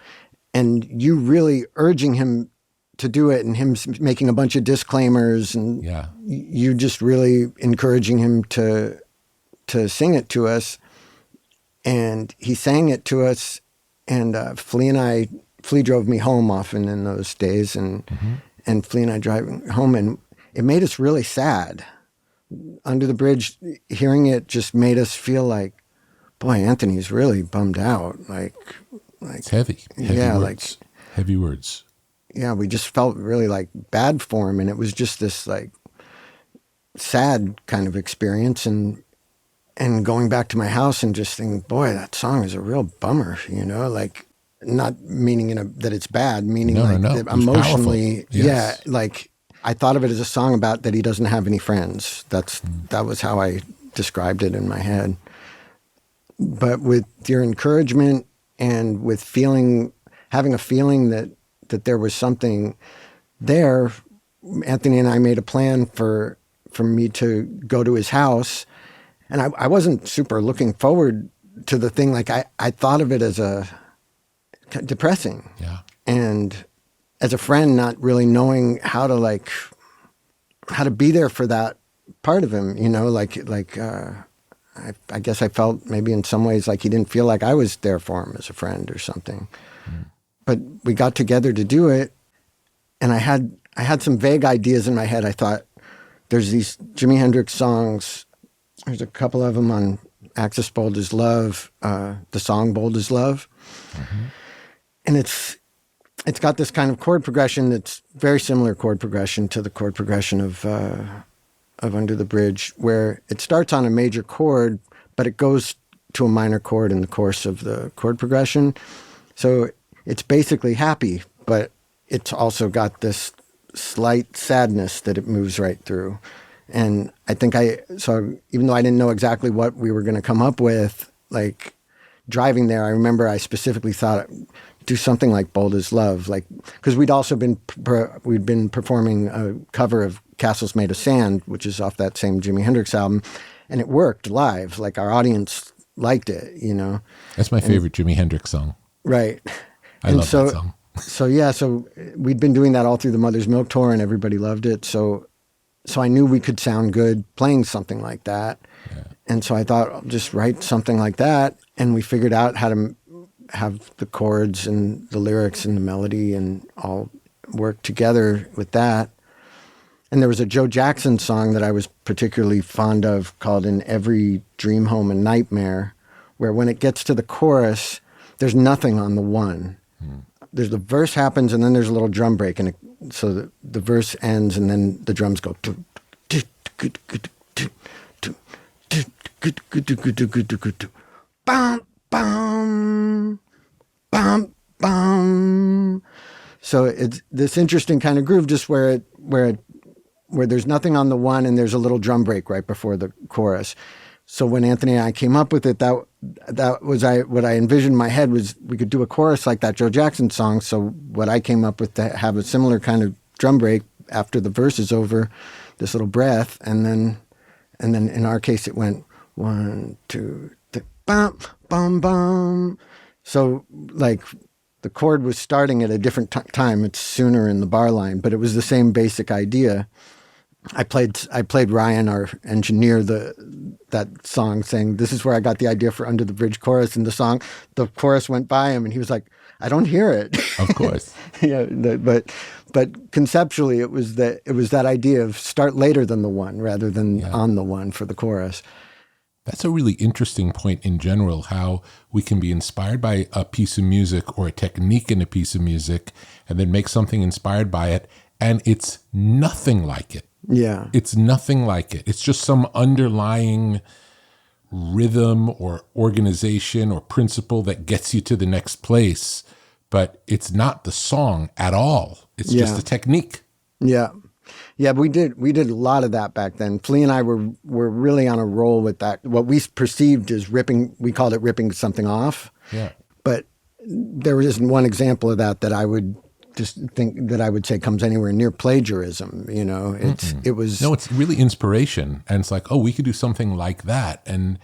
and you really urging him to do it, and him making a bunch of disclaimers, and you just really encouraging him to sing it to us. And he sang it to us, and Flea drove me home often in those days, and Flea and I driving home, and it made us really sad. Under the Bridge, hearing it just made us feel like, boy, Anthony's really bummed out. Like it's heavy words. Heavy words. Yeah, we just felt really like bad for him, and it was just this like sad kind of experience, and going back to my house and just thinking, boy, that song is a real bummer, you know, like not meaning that it's bad, meaning that emotionally, like I thought of it as a song about that he doesn't have any friends. That was how I described it in my head. But with your encouragement and with having a feeling that there was something there, Anthony and I made a plan for me to go to his house. And I wasn't super looking forward to the thing. Like I thought of it as a depressing. Yeah. And as a friend, not really knowing how to be there for that part of him, you know, I guess I felt maybe in some ways like he didn't feel like I was there for him as a friend or something. But we got together to do it, and I had some vague ideas in my head. I thought, there's these Jimi Hendrix songs. There's a couple of them on Axis Bold as Love, the song Bold as Love. And it's got this kind of chord progression that's very similar chord progression to the chord progression of Under the Bridge, where it starts on a major chord, but it goes to a minor chord in the course of the chord progression. So it's basically happy, but it's also got this slight sadness that it moves right through. And I think so even though I didn't know exactly what we were going to come up with, like driving there, I remember I specifically thought, do something like Bold as Love, like, because we'd also been performing a cover of Castles Made of Sand, which is off that same Jimi Hendrix album, and it worked live. Like, our audience liked it, you know. That's my favorite Jimi Hendrix song. Right. I love that song. So we'd been doing that all through the Mother's Milk tour, and everybody loved it. So I knew we could sound good playing something like that. Yeah. And so I thought, I'll just write something like that. And we figured out how to have the chords and the lyrics and the melody and all work together with that. And there was a Joe Jackson song that I was particularly fond of called In Every Dream Home and Nightmare, where when it gets to the chorus, there's nothing on the one. There's the verse happens and then there's a little drum break, and so the verse ends and then the drums go. Bam, bam, bam, bam. So it's this interesting kind of groove, just where there's nothing on the one and there's a little drum break right before the chorus. So when Anthony and I came up with it, that was what I envisioned in my head was we could do a chorus like that Joe Jackson song. So what I came up with to have a similar kind of drum break after the verse is over, this little breath, and then in our case it went 1, 2, 3, bum, bum, bum. So like the chord was starting at a different time. It's sooner in the bar line, but it was the same basic idea. I played Ryan, our engineer, that song, saying, "This is where I got the idea for Under the Bridge chorus." And the chorus went by him, and he was like, "I don't hear it." Of course. Yeah, but conceptually, it was that idea of start later than the one rather than on the one for the chorus. That's a really interesting point in general, how we can be inspired by a piece of music or a technique in a piece of music and then make something inspired by it, and it's nothing like it. Yeah. It's nothing like it. It's just some underlying rhythm or organization or principle that gets you to the next place, but it's not the song at all. It's just a technique. Yeah. Yeah, we did a lot of that back then. Flea and I were really on a roll with that. What we perceived as ripping, we called it ripping something off. Yeah. But there isn't one example of that I would just think that I would say comes anywhere near plagiarism. You know, it's really inspiration. And it's like, oh, we could do something like that. And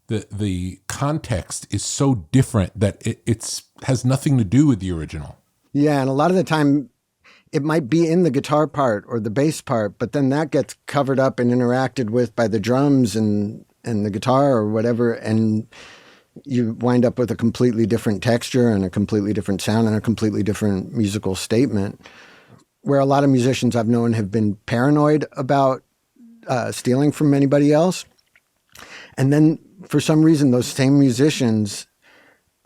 the context is so different that it's has nothing to do with the original. Yeah. And a lot of the time, it might be in the guitar part or the bass part, but then that gets covered up and interacted with by the drums and the guitar or whatever, and you wind up with a completely different texture and a completely different sound and a completely different musical statement, where a lot of musicians I've known have been paranoid about stealing from anybody else. And then for some reason, those same musicians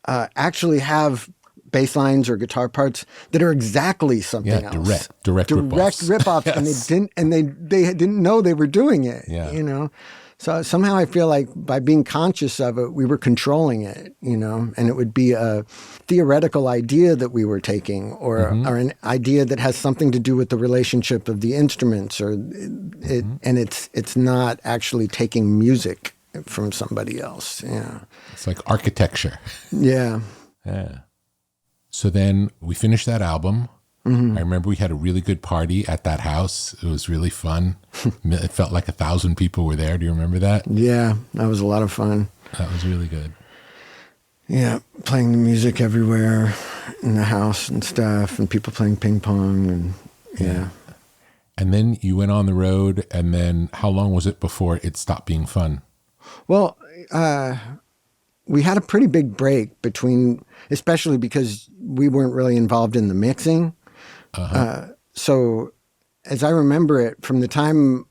actually have bass lines or guitar parts that are exactly something else. Direct rip-offs. Yes. And they didn't know they were doing it. Yeah. You know? So somehow I feel like by being conscious of it, we were controlling it, you know, and it would be a theoretical idea that we were taking or an idea that has something to do with the relationship of the instruments and it's not actually taking music from somebody else. Yeah. It's like architecture. Yeah. Yeah. So then we finished that album. I remember we had a really good party at that house. It was really fun. It felt like 1,000 people were there. Do you remember that? Yeah, that was a lot of fun. That was really good. Yeah, playing the music everywhere in the house and stuff, and people playing ping pong, and yeah. And then you went on the road, and then how long was it before it stopped being fun? Well, we had a pretty big break between, especially because we weren't really involved in the mixing. So as I remember it, from the time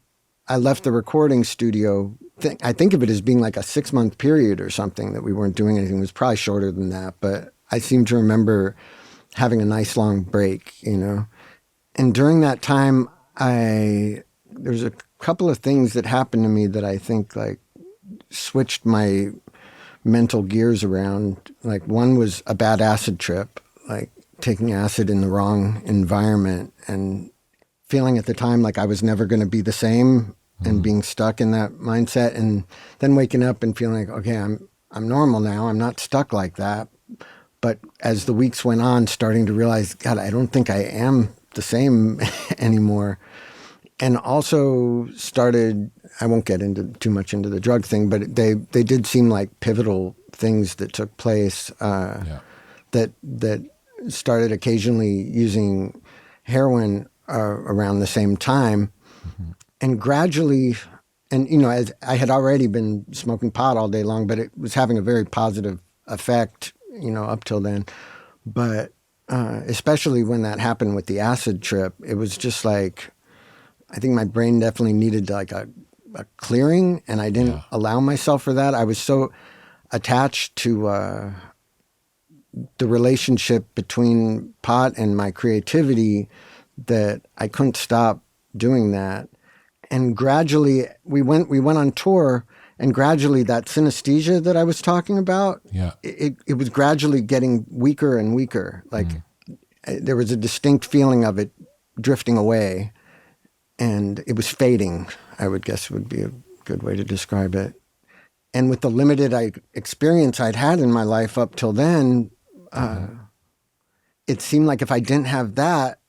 I left the recording studio, I think of it as being like a 6-month period or something that we weren't doing anything. It was probably shorter than that, but I seem to remember having a nice long break, you know. And during that time, there's a couple of things that happened to me that I think like switched my mental gears around. Like one was a bad acid trip, like taking acid in the wrong environment and feeling at the time like I was never going to be the same and being stuck in that mindset, and then waking up and feeling like, okay, I'm normal now. I'm not stuck like that. But as the weeks went on, starting to realize, God, I don't think I am the same anymore. And also started, I won't get into too much into the drug thing, but they did seem like pivotal things that took place that started occasionally using heroin around the same time. And gradually, and as I had already been smoking pot all day long, but it was having a very positive effect, up till then. But especially when that happened with the acid trip, it was just like, I think my brain definitely needed like a clearing, and I didn't allow myself for that. I was so attached to the relationship between pot and my creativity that I couldn't stop doing that. And gradually we went on tour, and gradually that synesthesia that I was talking about, it was gradually getting weaker and weaker. Like there was a distinct feeling of it drifting away, and it was fading, I would guess would be a good way to describe it. And with the limited experience I'd had in my life up till then, it seemed like if I didn't have that,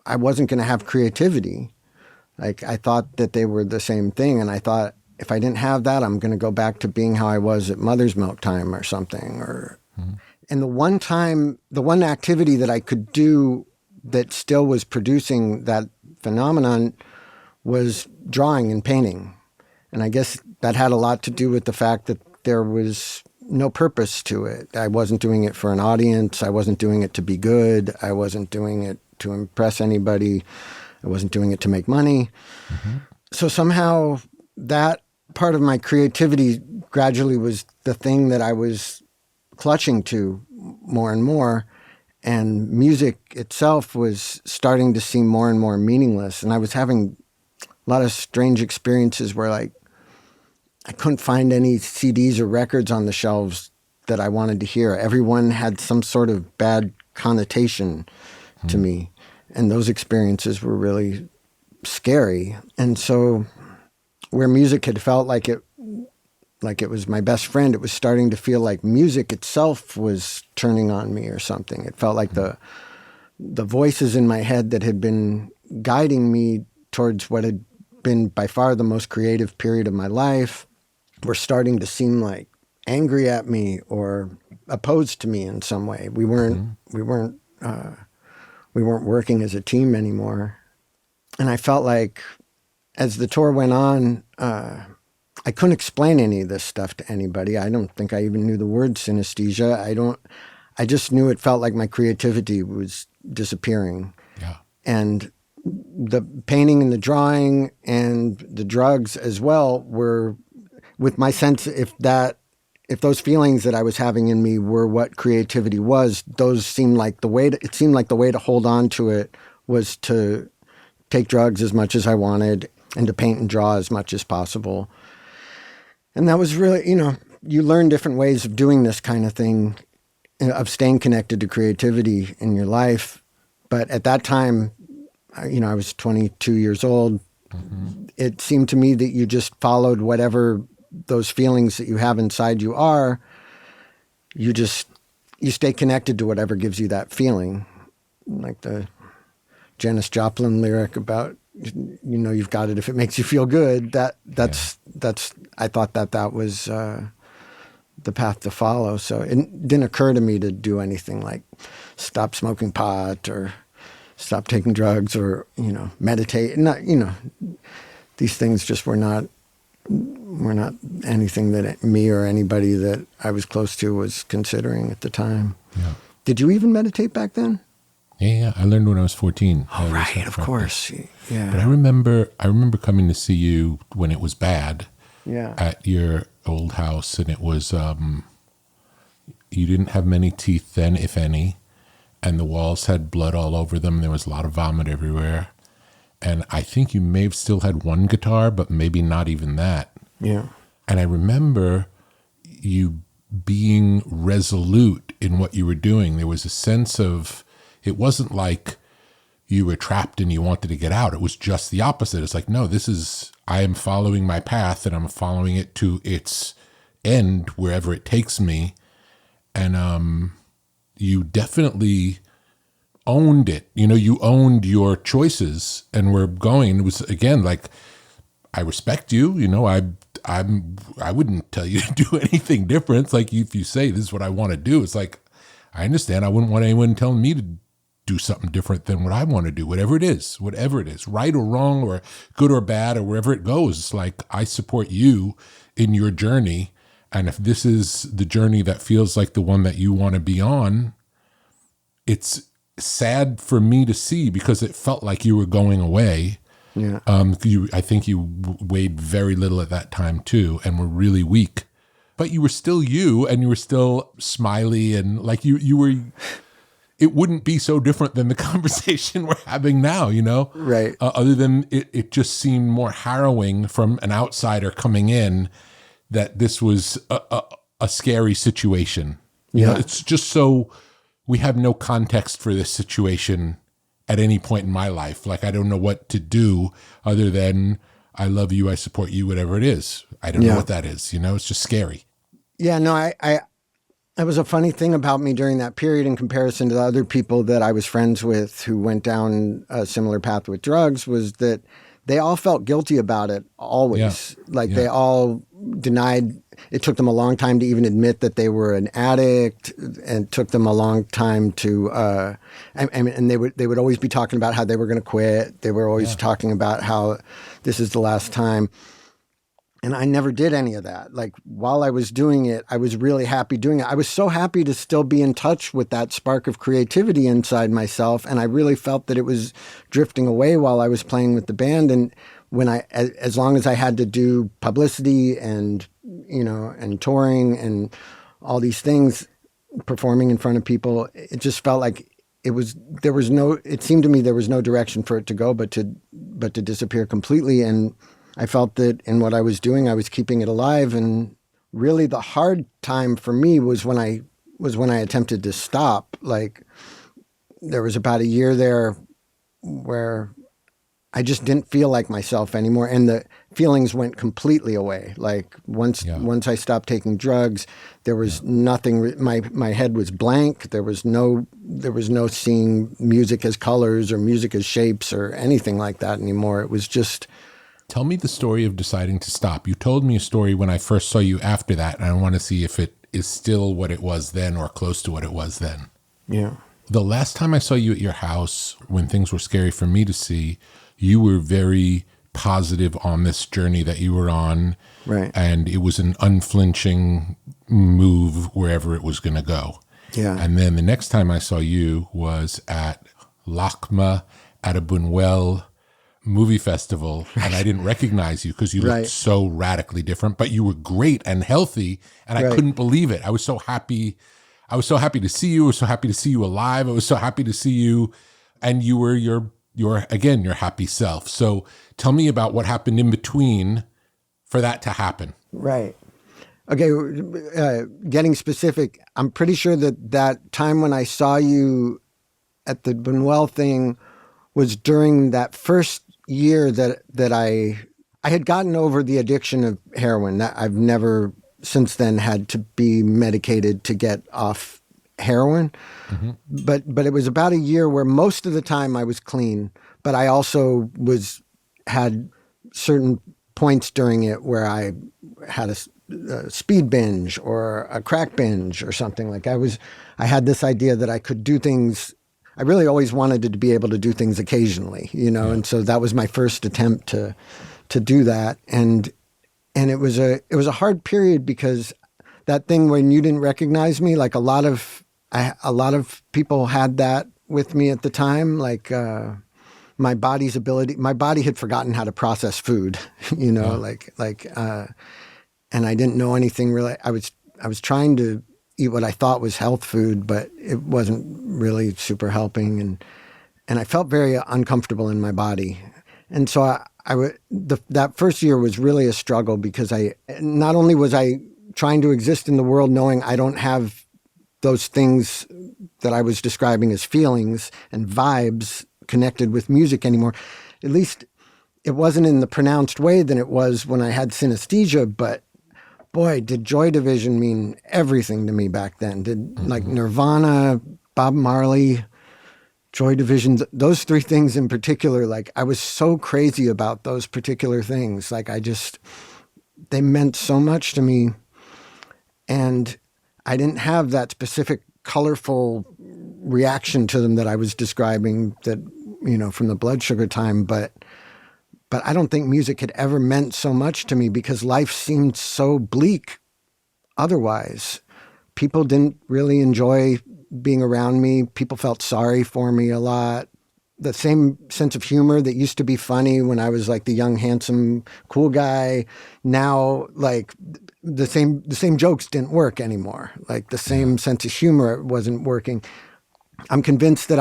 I wasn't going to have creativity. Like I thought that they were the same thing, and I thought if I didn't have that, I'm going to go back to being how I was at mother's milk time or something. And the one activity that I could do that still was producing that phenomenon was drawing and painting. And I guess that had a lot to do with the fact that there was no purpose to it. I wasn't doing it for an audience. I wasn't doing it to be good. I wasn't doing it to impress anybody. I wasn't doing it to make money. So somehow that part of my creativity gradually was the thing that I was clutching to more and more. And music itself was starting to seem more and more meaningless. And I was having a lot of strange experiences where like I couldn't find any CDs or records on the shelves that I wanted to hear. Everyone had some sort of bad connotation to me. And those experiences were really scary. And so where music had felt like it was my best friend, it was starting to feel like music itself was turning on me or something. It felt like the voices in my head that had been guiding me towards what had been by far the most creative period of my life were starting to seem like angry at me or opposed to me in some way. We weren't working as a team anymore. And I felt like as the tour went on, I couldn't explain any of this stuff to anybody. I don't think I even knew the word synesthesia. I just knew it felt like my creativity was disappearing. Yeah. And the painting and the drawing and the drugs as well were with my sense if those feelings that I was having in me were what creativity was, those seemed like the way to hold on to it was to take drugs as much as I wanted and to paint and draw as much as possible. And that was really, you learn different ways of doing this kind of thing, of staying connected to creativity in your life. But at that time, I was 22 years old. It seemed to me that you just followed whatever those feelings that you have inside you are. You stay connected to whatever gives you that feeling. Like the Janis Joplin lyric about, you've got it if it makes you feel good. That's I thought that was the path to follow. So it didn't occur to me to do anything like stop smoking pot or stop taking drugs or, meditate. Not, these things just were not anything that me or anybody that I was close to was considering at the time. Yeah. Did you even meditate back then? Yeah. I learned when I was 14. Oh, right. Of course. Yeah. But I remember coming to see you when it was bad. Yeah. At your old house, and it was you didn't have many teeth then, if any, and the walls had blood all over them. There was a lot of vomit everywhere, and I think you may have still had one guitar, but maybe not even that. Yeah. And I remember you being resolute in what you were doing. There was a sense of, it wasn't like you were trapped and you wanted to get out. It was just the opposite. It's like, no, I am following my path and I'm following it to its end wherever it takes me. And you definitely owned it. You owned your choices and were going. It was, again, like, I respect you. I wouldn't tell you to do anything different. It's like, if you say this is what I want to do, it's like, I understand. I wouldn't want anyone telling me to do something different than what I want to do, whatever it is, right or wrong or good or bad or wherever it goes. It's like, I support you in your journey. And if this is the journey that feels like the one that you want to be on, it's sad for me to see, because it felt like you were going away. Yeah. I think you weighed very little at that time too, and were really weak, but you were still you, and you were still smiley, and like you were. It wouldn't be so different than the conversation we're having now, Right. Other than it just seemed more harrowing from an outsider coming in, that this was a scary situation. Yeah. It's just so we have no context for this situation at any point in my life. Like, I don't know what to do other than I love you, I support you, whatever it is. I don't know what that is. It's just scary. Yeah, no, that was a funny thing about me during that period in comparison to the other people that I was friends with who went down a similar path with drugs, was that they all felt guilty about it always. They all denied. It took them a long time to even admit that they were an addict, and it took them a long time to, and they would always be talking about how they were going to quit. They were always talking about how this is the last time. And I never did any of that. Like, while I was doing it, I was really happy doing it. I was so happy to still be in touch with that spark of creativity inside myself. And I really felt that it was drifting away while I was playing with the band. And as long as I had to do publicity and, and touring and all these things, performing in front of people, it just felt like it seemed to me there was no direction for it to go, but to disappear completely. And I felt that in what I was doing, I was keeping it alive. And really the hard time for me was when I attempted to stop. Like, there was about a year there where I just didn't feel like myself anymore. And the feelings went completely away. Like, once I stopped taking drugs, there was nothing, my head was blank. There was no seeing music as colors or music as shapes or anything like that anymore. It was just... Tell me the story of deciding to stop. You told me a story when I first saw you after that, and I want to see if it is still what it was then or close to what it was then. Yeah. The last time I saw you at your house, when things were scary for me to see, you were very positive on this journey that you were on. Right. And it was an unflinching move wherever it was going to go. Yeah. And then the next time I saw you was at LACMA at a Buñuel movie festival, and I didn't recognize you because you looked so radically different, but you were great and healthy, and I couldn't believe it. I was so happy. I was so happy to see you. I was so happy to see you alive. I was so happy to see you, and you were your happy self. So tell me about what happened in between for that to happen. Right. Okay. Getting specific, I'm pretty sure that time when I saw you at the Buñuel thing was during that first year that I had gotten over the addiction of heroin. That I've never since then had to be medicated to get off heroin. Mm-hmm. But it was about a year where most of the time I was clean, but I also had certain points during it where I had a speed binge or a crack binge or something. Like I had this idea that I could do things. I really always wanted to be able to do things occasionally, and so that was my first attempt to do that. And it was a hard period, because that thing when you didn't recognize me, like a lot of people had that with me at the time. Like my body had forgotten how to process food, and I didn't know anything really. I was trying to eat what I thought was health food, but it wasn't really super helping. And I felt very uncomfortable in my body. And so that first year was really a struggle, because not only was I trying to exist in the world knowing I don't have those things that I was describing as feelings and vibes connected with music anymore. At least it wasn't in the pronounced way that it was when I had synesthesia, but boy, did Joy Division mean everything to me back then. Did like Nirvana, Bob Marley, Joy Division, those three things in particular, like I was so crazy about those particular things. Like they meant so much to me. And I didn't have that specific colorful reaction to them that I was describing that, from the Blood Sugar time. But I don't think music had ever meant so much to me because life seemed so bleak otherwise. People didn't really enjoy being around me. People felt sorry for me a lot. The same sense of humor that used to be funny when I was like the young, handsome, cool guy. Now, like the same jokes didn't work anymore. Like the same sense of humor wasn't working. I'm convinced that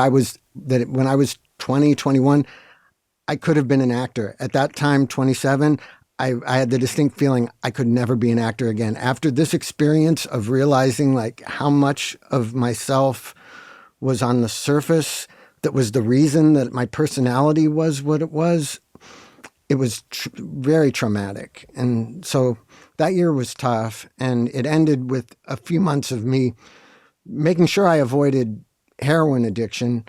when I was 20, 21, I could have been an actor. At that time, 27, I had the distinct feeling I could never be an actor again. After this experience of realizing like how much of myself was on the surface, that was the reason that my personality was what it was very traumatic. And so that year was tough. And it ended with a few months of me making sure I avoided heroin addiction,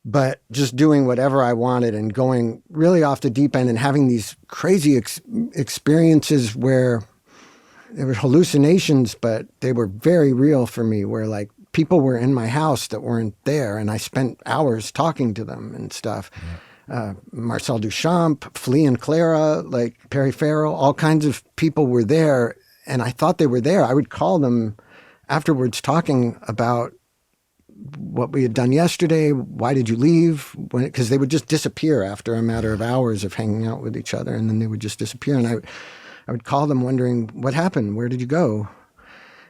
but just doing whatever I wanted and going really off the deep end and having these crazy experiences where there were hallucinations, but they were very real for me, where like people were in my house that weren't there, and I spent hours talking to them and stuff. Marcel Duchamp, Flea and Clara, like Perry Farrell, all kinds of people were there, and I thought they were there. I would call them afterwards talking about what we had done yesterday. Why did you leave? Because they would just disappear after a matter of hours of hanging out with each other, and then they would just disappear. And I would call them wondering, what happened? Where did you go?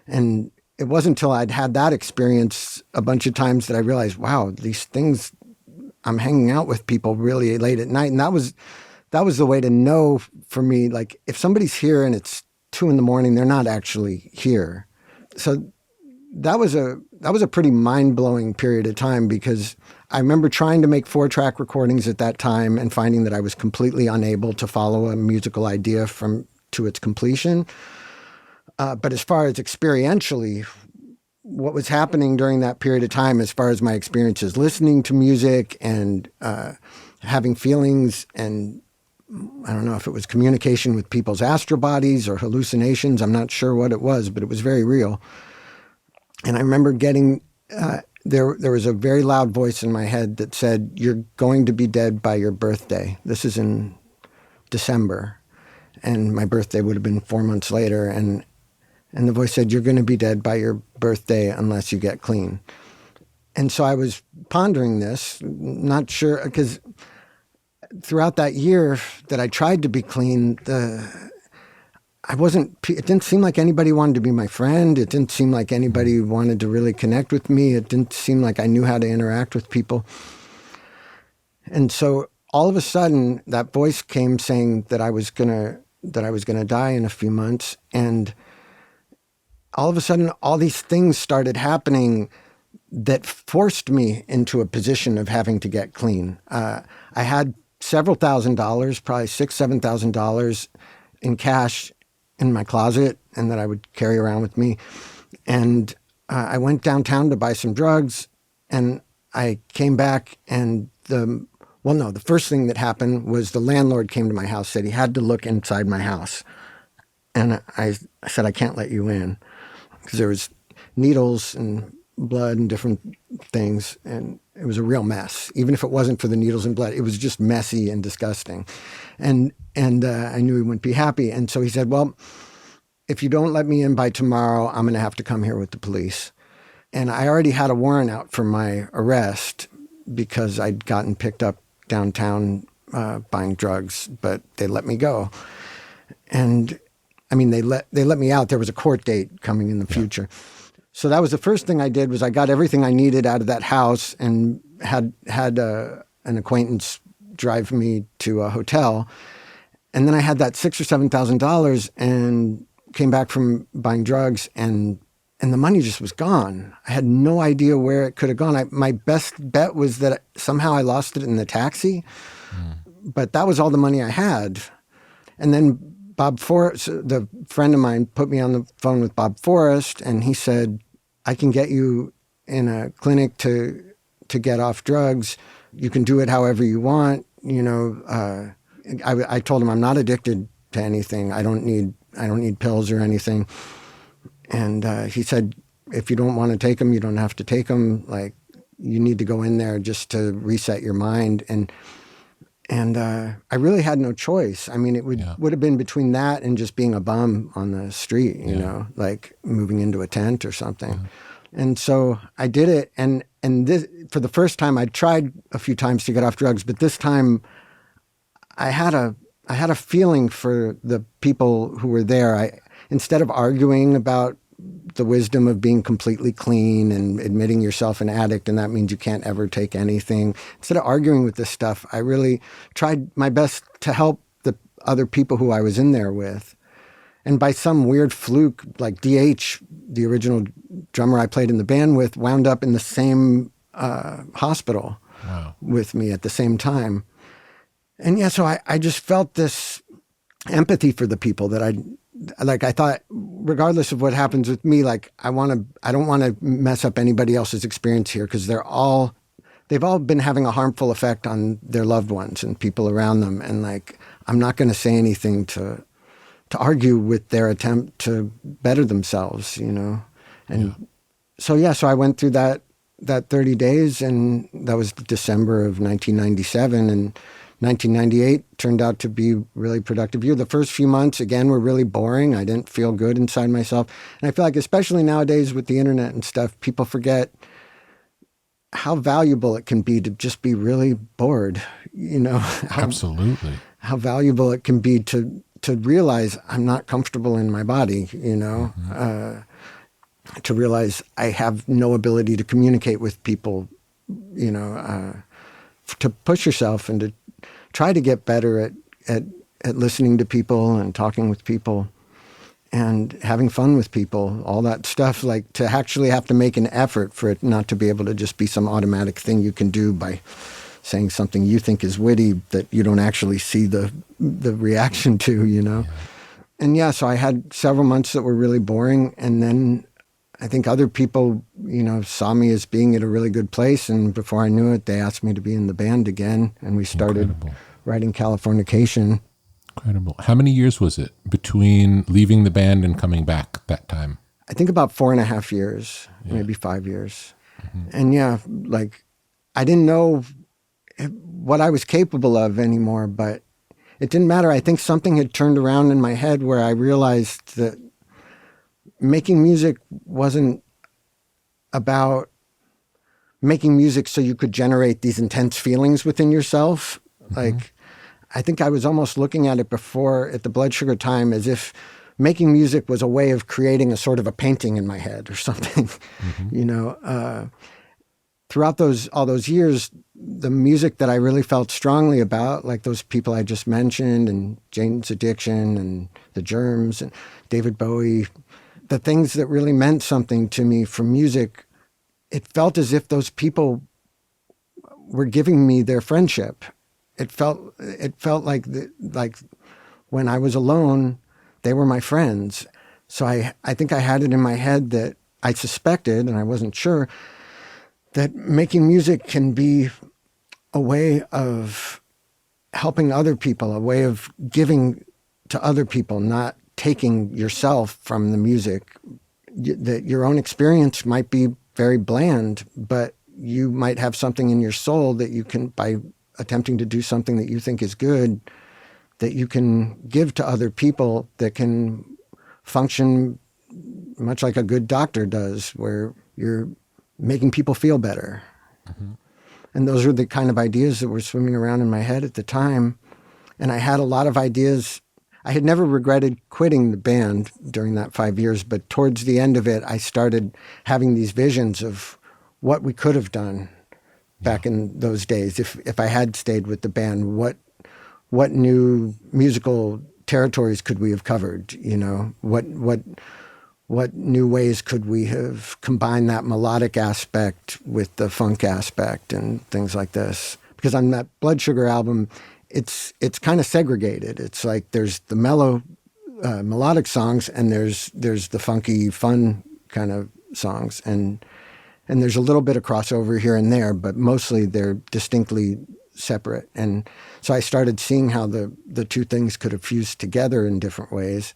And it wasn't until I'd had that experience a bunch of times that I realized, wow, these things, I'm hanging out with people really late at night. And that was the way to know for me, like if somebody's here and it's 2 a.m, they're not actually here. So that was a pretty mind-blowing period of time, because I remember trying to make 4-track recordings at that time and finding that I was completely unable to follow a musical idea to its completion. But as far as experientially, what was happening during that period of time, as far as my experiences listening to music and having feelings, and I don't know if it was communication with people's astral bodies or hallucinations, I'm not sure what it was, but it was very real. And I remember getting, there was a very loud voice in my head that said, "You're going to be dead by your birthday." This is in December, and my birthday would have been 4 months later. And the voice said, "You're going to be dead by your birthday unless you get clean." And so I was pondering this, not sure, because throughout that year that I tried to be clean, it didn't seem like anybody wanted to be my friend. It didn't seem like anybody wanted to really connect with me. It didn't seem like I knew how to interact with people. And so all of a sudden, that voice came saying that I was gonna die in a few months. And all of a sudden, all these things started happening that forced me into a position of having to get clean. I had several $1,000s, probably $6,000, $7,000 in cash in my closet, and that I would carry around with me. And I went downtown to buy some drugs, and I came back, and the first thing that happened was the landlord came to my house, said he had to look inside my house. And I said, "I can't let you in," because there was needles and blood and different things, and it was a real mess. Even if it wasn't for the needles and blood, it was just messy and disgusting. And I knew he wouldn't be happy. And so he said, "Well, if you don't let me in by tomorrow, I'm going to have to come here with the police." And I already had a warrant out for my arrest because I'd gotten picked up downtown buying drugs, but they let me go. And I mean, they let me out. There was a court date coming in the future. So that was the first thing I did, was I got everything I needed out of that house and had an acquaintance drive me to a hotel. And then I had that $6,000 or $7,000 and came back from buying drugs, and the money just was gone. I had no idea where it could have gone. My best bet was that somehow I lost it in the taxi, but that was all the money I had. And then Bob Forrest, the friend of mine, put me on the phone with Bob Forrest, and he said, I can get you in a clinic to get off drugs. You can do it however you want. I told him I'm not addicted to anything. I don't need pills or anything. And he said, if you don't want to take them, you don't have to take them. Like, you need to go in there just to reset your mind. And I really had no choice. I mean, it would have been between that and just being a bum on the street, you know, like moving into a tent or something. Yeah. And so I did it. And this, for the first time, I tried a few times to get off drugs, but this time I had a feeling for the people who were there. Instead of arguing about the wisdom of being completely clean and admitting yourself an addict and that means you can't ever take anything, instead of arguing with this stuff, I really tried my best to help the other people who I was in there with. And by some weird fluke, like DH, the original drummer I played in the band with, wound up in the same hospital with me at the same time. And yeah, so I just felt this empathy for the people that I thought, regardless of what happens with me, like I don't want to mess up anybody else's experience here, because they've all been having a harmful effect on their loved ones and people around them. And like, I'm not going to say anything to argue with their attempt to better themselves, you know? And so I went through that 30 days, and that was December of 1997. And 1998 turned out to be a really productive year. The first few months, again, were really boring. I didn't feel good inside myself. And I feel like, especially nowadays with the internet and stuff, people forget how valuable it can be to just be really bored, you know? Absolutely. How valuable it can be to realize I'm not comfortable in my body, you know? To realize I have no ability to communicate with people, you know, to push yourself and to try to get better at listening to people and talking with people and having fun with people, all that stuff, like to actually have to make an effort for it not to be able to just be some automatic thing you can do by saying something you think is witty that you don't actually see the reaction to, you know? Yeah. And so I had several months that were really boring, and then I think other people, you know, saw me as being at a really good place, and before I knew it, they asked me to be in the band again, and we started writing Californication. Incredible. How many years was it between leaving the band and coming back that time? I think about 4.5 years, maybe 5 years. Mm-hmm. And like I didn't know what I was capable of anymore, but it didn't matter. I think something had turned around in my head where I realized that making music wasn't about making music so you could generate these intense feelings within yourself. Mm-hmm. Like, I think I was almost looking at it before at the Blood Sugar time as if making music was a way of creating a sort of a painting in my head or something, you know. Throughout all those years, the music that I really felt strongly about, like those people I just mentioned, and Jane's Addiction and the Germs and David Bowie, the things that really meant something to me from music, it felt as if those people were giving me their friendship. It felt like when I was alone, they were my friends. So I think I had it in my head that I suspected, and I wasn't sure, that making music can be a way of helping other people, a way of giving to other people, not taking yourself from the music. That your own experience might be very bland, but you might have something in your soul that you can, by attempting to do something that you think is good, that you can give to other people that can function much like a good doctor does, where you're making people feel better. Mm-hmm. And those were the kind of ideas that were swimming around in my head at the time. And I had a lot of ideas. I had never regretted quitting the band during that 5 years, but towards the end of it, I started having these visions of what we could have done back in those days. If I had stayed with the band, what new musical territories could we have covered? You know, what new ways could we have combined that melodic aspect with the funk aspect and things like this? Because on that Blood Sugar album, it's kind of segregated. It's like there's the mellow melodic songs, and there's the funky, fun kind of songs, and there's a little bit of crossover here and there, but mostly they're distinctly separate. And so I started seeing how the two things could have fused together in different ways.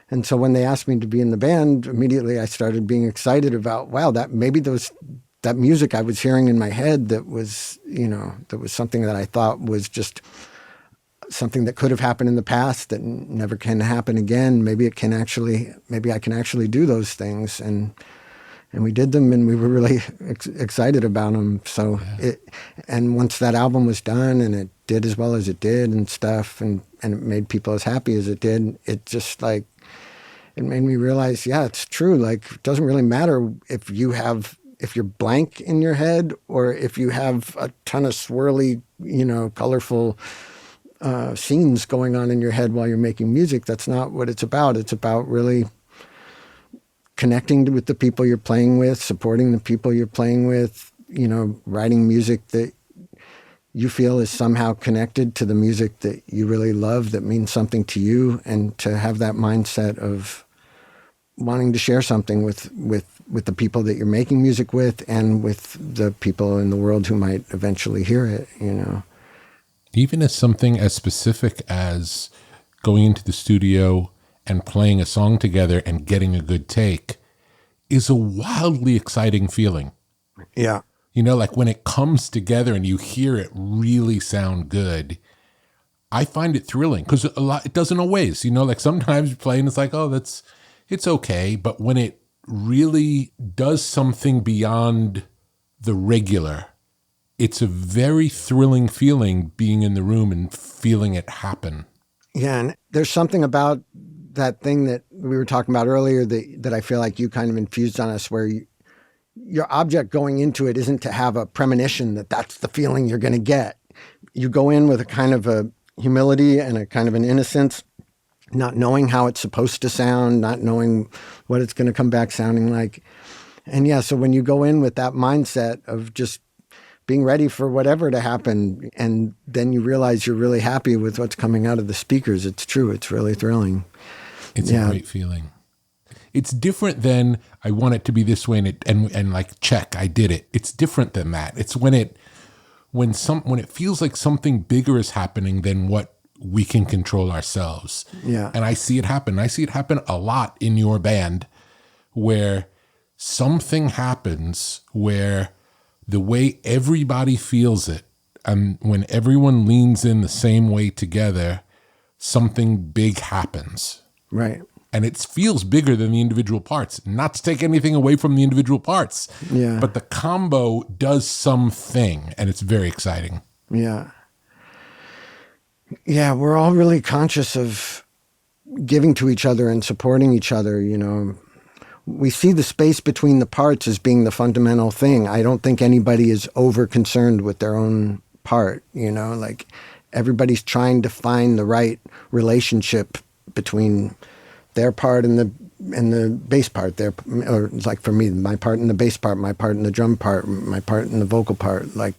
And so when they asked me to be in the band, immediately I started being excited about, wow, that maybe that music I was hearing in my head that was something that I thought was just something that could have happened in the past that never can happen again. Maybe I can actually do those things. And we did them, and we were really excited about them. So and once that album was done and it did as well as it did and stuff, and it made people as happy as it did, it just like, it made me realize, yeah, it's true. Like, it doesn't really matter if you're blank in your head or if you have a ton of swirly, colorful scenes going on in your head while you're making music. That's not what it's about. It's about really connecting with the people you're playing with, supporting the people you're playing with, writing music that you feel is somehow connected to the music that you really love, that means something to you, and to have that mindset of wanting to share something with the people that you're making music with and with the people in the world who might eventually hear it, Even as something as specific as going into the studio and playing a song together and getting a good take is a wildly exciting feeling. Yeah. Like when it comes together and you hear it really sound good, I find it thrilling because it doesn't always, like sometimes you're playing, it's like, oh, it's okay. But when it really does something beyond the regular, it's a very thrilling feeling being in the room and feeling it happen. Yeah. And there's something about that thing that we were talking about earlier that I feel like you kind of infused on us, where your object going into it isn't to have a premonition that that's the feeling you're going to get. You go in with a kind of a humility and a kind of an innocence, not knowing how it's supposed to sound, not knowing what it's going to come back sounding like. And yeah, so when you go in with that mindset of just being ready for whatever to happen, and then you realize you're really happy with what's coming out of the speakers, it's true. It's really thrilling. It's a great feeling. It's different than I want it to be this way and like, check, I did it. It's different than that. It's when it feels like something bigger is happening than what we can control ourselves. Yeah. And I see it happen. I see it happen a lot in your band, where something happens where the way everybody feels it, and when everyone leans in the same way together, something big happens. Right. And it feels bigger than the individual parts. Not to take anything away from the individual parts. Yeah. But the combo does something, and it's very exciting. Yeah. Yeah, we're all really conscious of giving to each other and supporting each other, We see the space between the parts as being the fundamental thing. I don't think anybody is over concerned with their own part, like everybody's trying to find the right relationship between their part and the bass part, or like for me, my part in the bass part, my part in the drum part, my part in the vocal part. Like,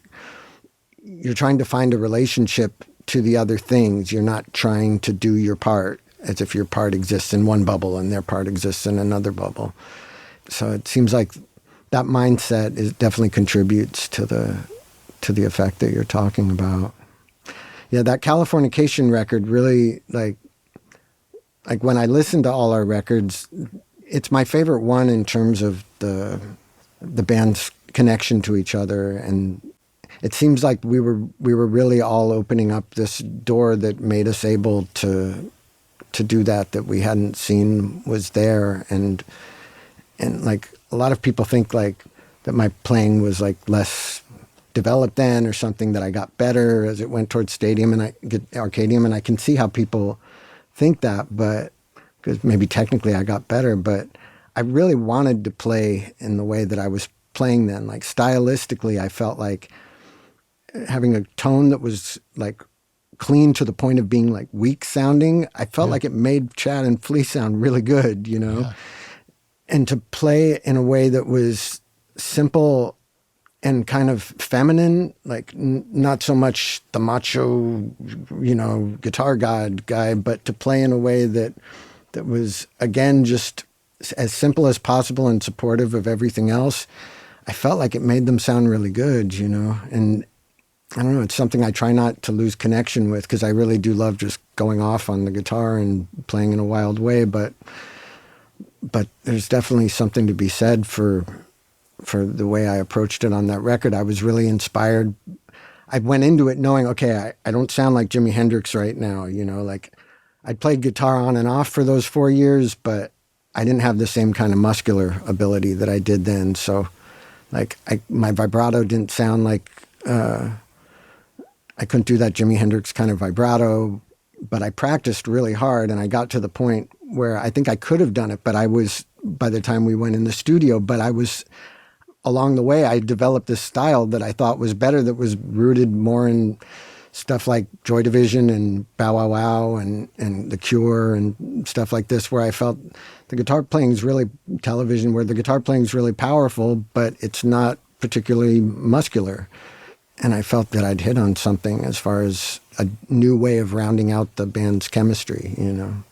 you're trying to find a relationship to the other things. You're not trying to do your part as if your part exists in one bubble and their part exists in another bubble. So it seems like that mindset definitely contributes to the effect that you're talking about. Yeah, that Californication record really, like when I listen to all our records, it's my favorite one in terms of the band's connection to each other. And it seems like we were really all opening up this door that made us able to do that we hadn't seen was there. And like a lot of people think like that my playing was like less developed then or something, that I got better as it went towards Stadium and Arcadium, and I can see how people think that, but because maybe technically I got better, but I really wanted to play in the way that I was playing then. Like stylistically, I felt like having a tone that was like clean to the point of being like weak sounding. I felt like it made Chad and Flea sound really good, Yeah. And to play in a way that was simple and kind of feminine, like not so much the macho, guitar god guy, but to play in a way that that was, again, just as simple as possible and supportive of everything else. I felt like it made them sound really good, you know, and I don't know, it's something I try not to lose connection with because I really do love just going off on the guitar and playing in a wild way, but there's definitely something to be said for the way I approached it on that record. I was really inspired. I went into it knowing, okay, I don't sound like Jimi Hendrix right now, you know, like I played guitar on and off for those 4 years, but I didn't have the same kind of muscular ability that I did then. So like my vibrato didn't sound like, I couldn't do that Jimi Hendrix kind of vibrato, but I practiced really hard and I got to the point where I think I could have done it, but I was, by the time we went in the studio, but I was, along the way, I developed this style that I thought was better, that was rooted more in stuff like Joy Division and Bow Wow Wow and The Cure and stuff like this, where I felt the guitar playing is really television, where the guitar playing is really powerful, but it's not particularly muscular. And I felt that I'd hit on something as far as a new way of rounding out the band's chemistry, you know.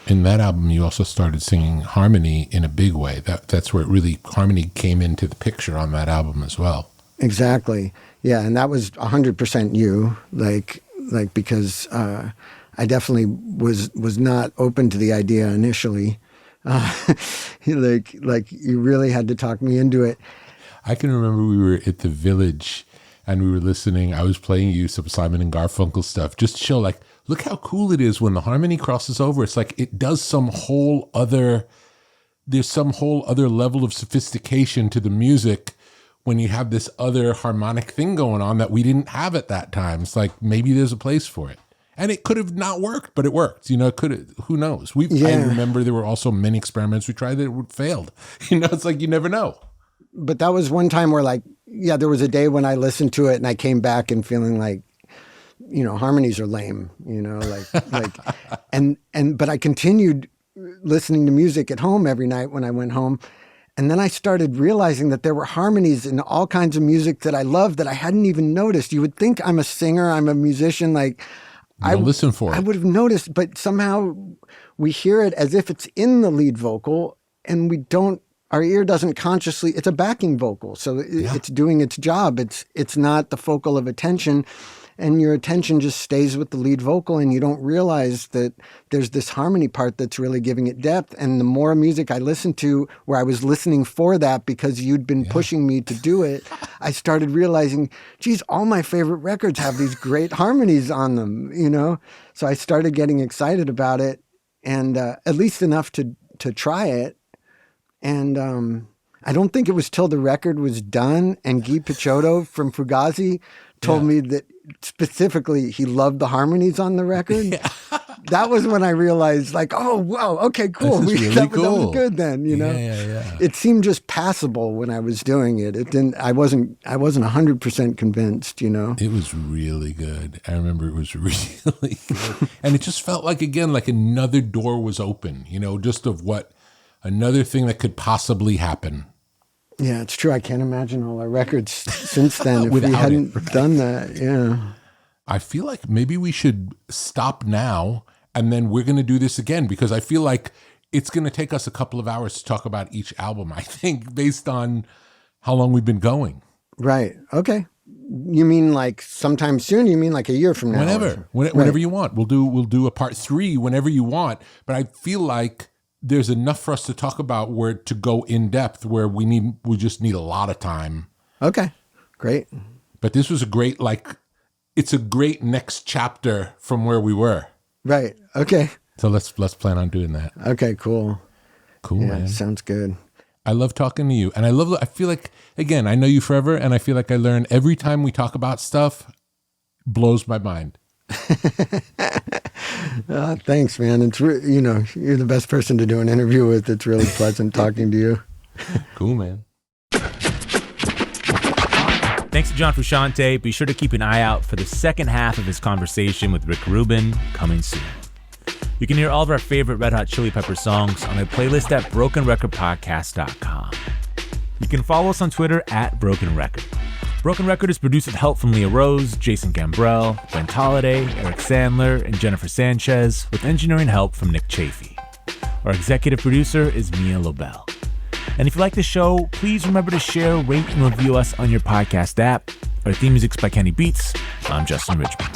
In that album, you also started singing harmony in a big way. That's where it really, harmony came into the picture on that album as well. Exactly. Yeah, and that was 100% you, like because I definitely was not open to the idea initially. Like you really had to talk me into it. I can remember we were at the Village and we were listening. I was playing you some Simon and Garfunkel stuff just to show, like, look how cool it is when the harmony crosses over. It's like it does there's some whole other level of sophistication to the music when you have this other harmonic thing going on that we didn't have at that time. It's like maybe there's a place for it. And it could have not worked, but it worked. You know, it could have, who knows? I remember there were also many experiments we tried that failed. You know, it's like you never know. But that was one time where, like, yeah, there was a day when I listened to it and I came back and feeling like, you know, harmonies are lame, you know, but I continued listening to music at home every night when I went home. And then I started realizing that there were harmonies in all kinds of music that I loved that I hadn't even noticed. You would think I'm a singer, I'm a musician, like listen for it. I would have noticed, but somehow we hear it as if it's in the lead vocal and we don't, our ear doesn't consciously, it's a backing vocal. So it's doing its job. It's not the focal of attention. And your attention just stays with the lead vocal and you don't realize that there's this harmony part that's really giving it depth. And the more music I listened to where I was listening for that because you'd been pushing me to do it, I started realizing, geez, all my favorite records have these great harmonies on them, you know? So I started getting excited about it and at least enough to try it. And I don't think it was till the record was done and Guy Picciotto from Fugazi told me that specifically he loved the harmonies on the record. Yeah. That was when I realized, like, oh, wow, okay, cool. That was good then, you know? Yeah. It seemed just passable when I was doing it. It didn't, I wasn't 100% convinced, you know? It was really good. I remember it was really good. And it just felt like, again, like another door was open, you know, just of what, another thing that could possibly happen. Yeah, it's true. I can't imagine all our records since then if we hadn't done that. Yeah. I feel like maybe we should stop now and then we're going to do this again because I feel like it's going to take us a couple of hours to talk about each album, I think, based on how long we've been going. Right. Okay. You mean like sometime soon? You mean like a year from now? Whenever you want. We'll do a part 3 whenever you want. But I feel like there's enough for us to talk about where to go in depth where we just need a lot of time. Okay, great. But this was it's a great next chapter from where we were. Right. Okay. So let's plan on doing that. Okay, cool. Cool, yeah, man. Sounds good. I love talking to you. And I feel like, again, I know you forever and I feel like I learn every time we talk about stuff, blows my mind. Thanks, man. It's you're the best person to do an interview with. It's really pleasant talking to you. Cool, man. Thanks to John Frusciante. Be sure to keep an eye out for the second half of his conversation with Rick Rubin coming soon. You can hear all of our favorite Red Hot Chili Pepper songs on a playlist at brokenrecordpodcast.com. You can follow us on Twitter at Broken Record. Broken Record is produced with help from Leah Rose, Jason Gambrell, Brent Holliday, Eric Sandler, and Jennifer Sanchez, with engineering help from Nick Chafee. Our executive producer is Mia Lobel. And if you like the show, please remember to share, rate, and review us on your podcast app. Our theme music's by Kenny Beats. I'm Justin Richmond.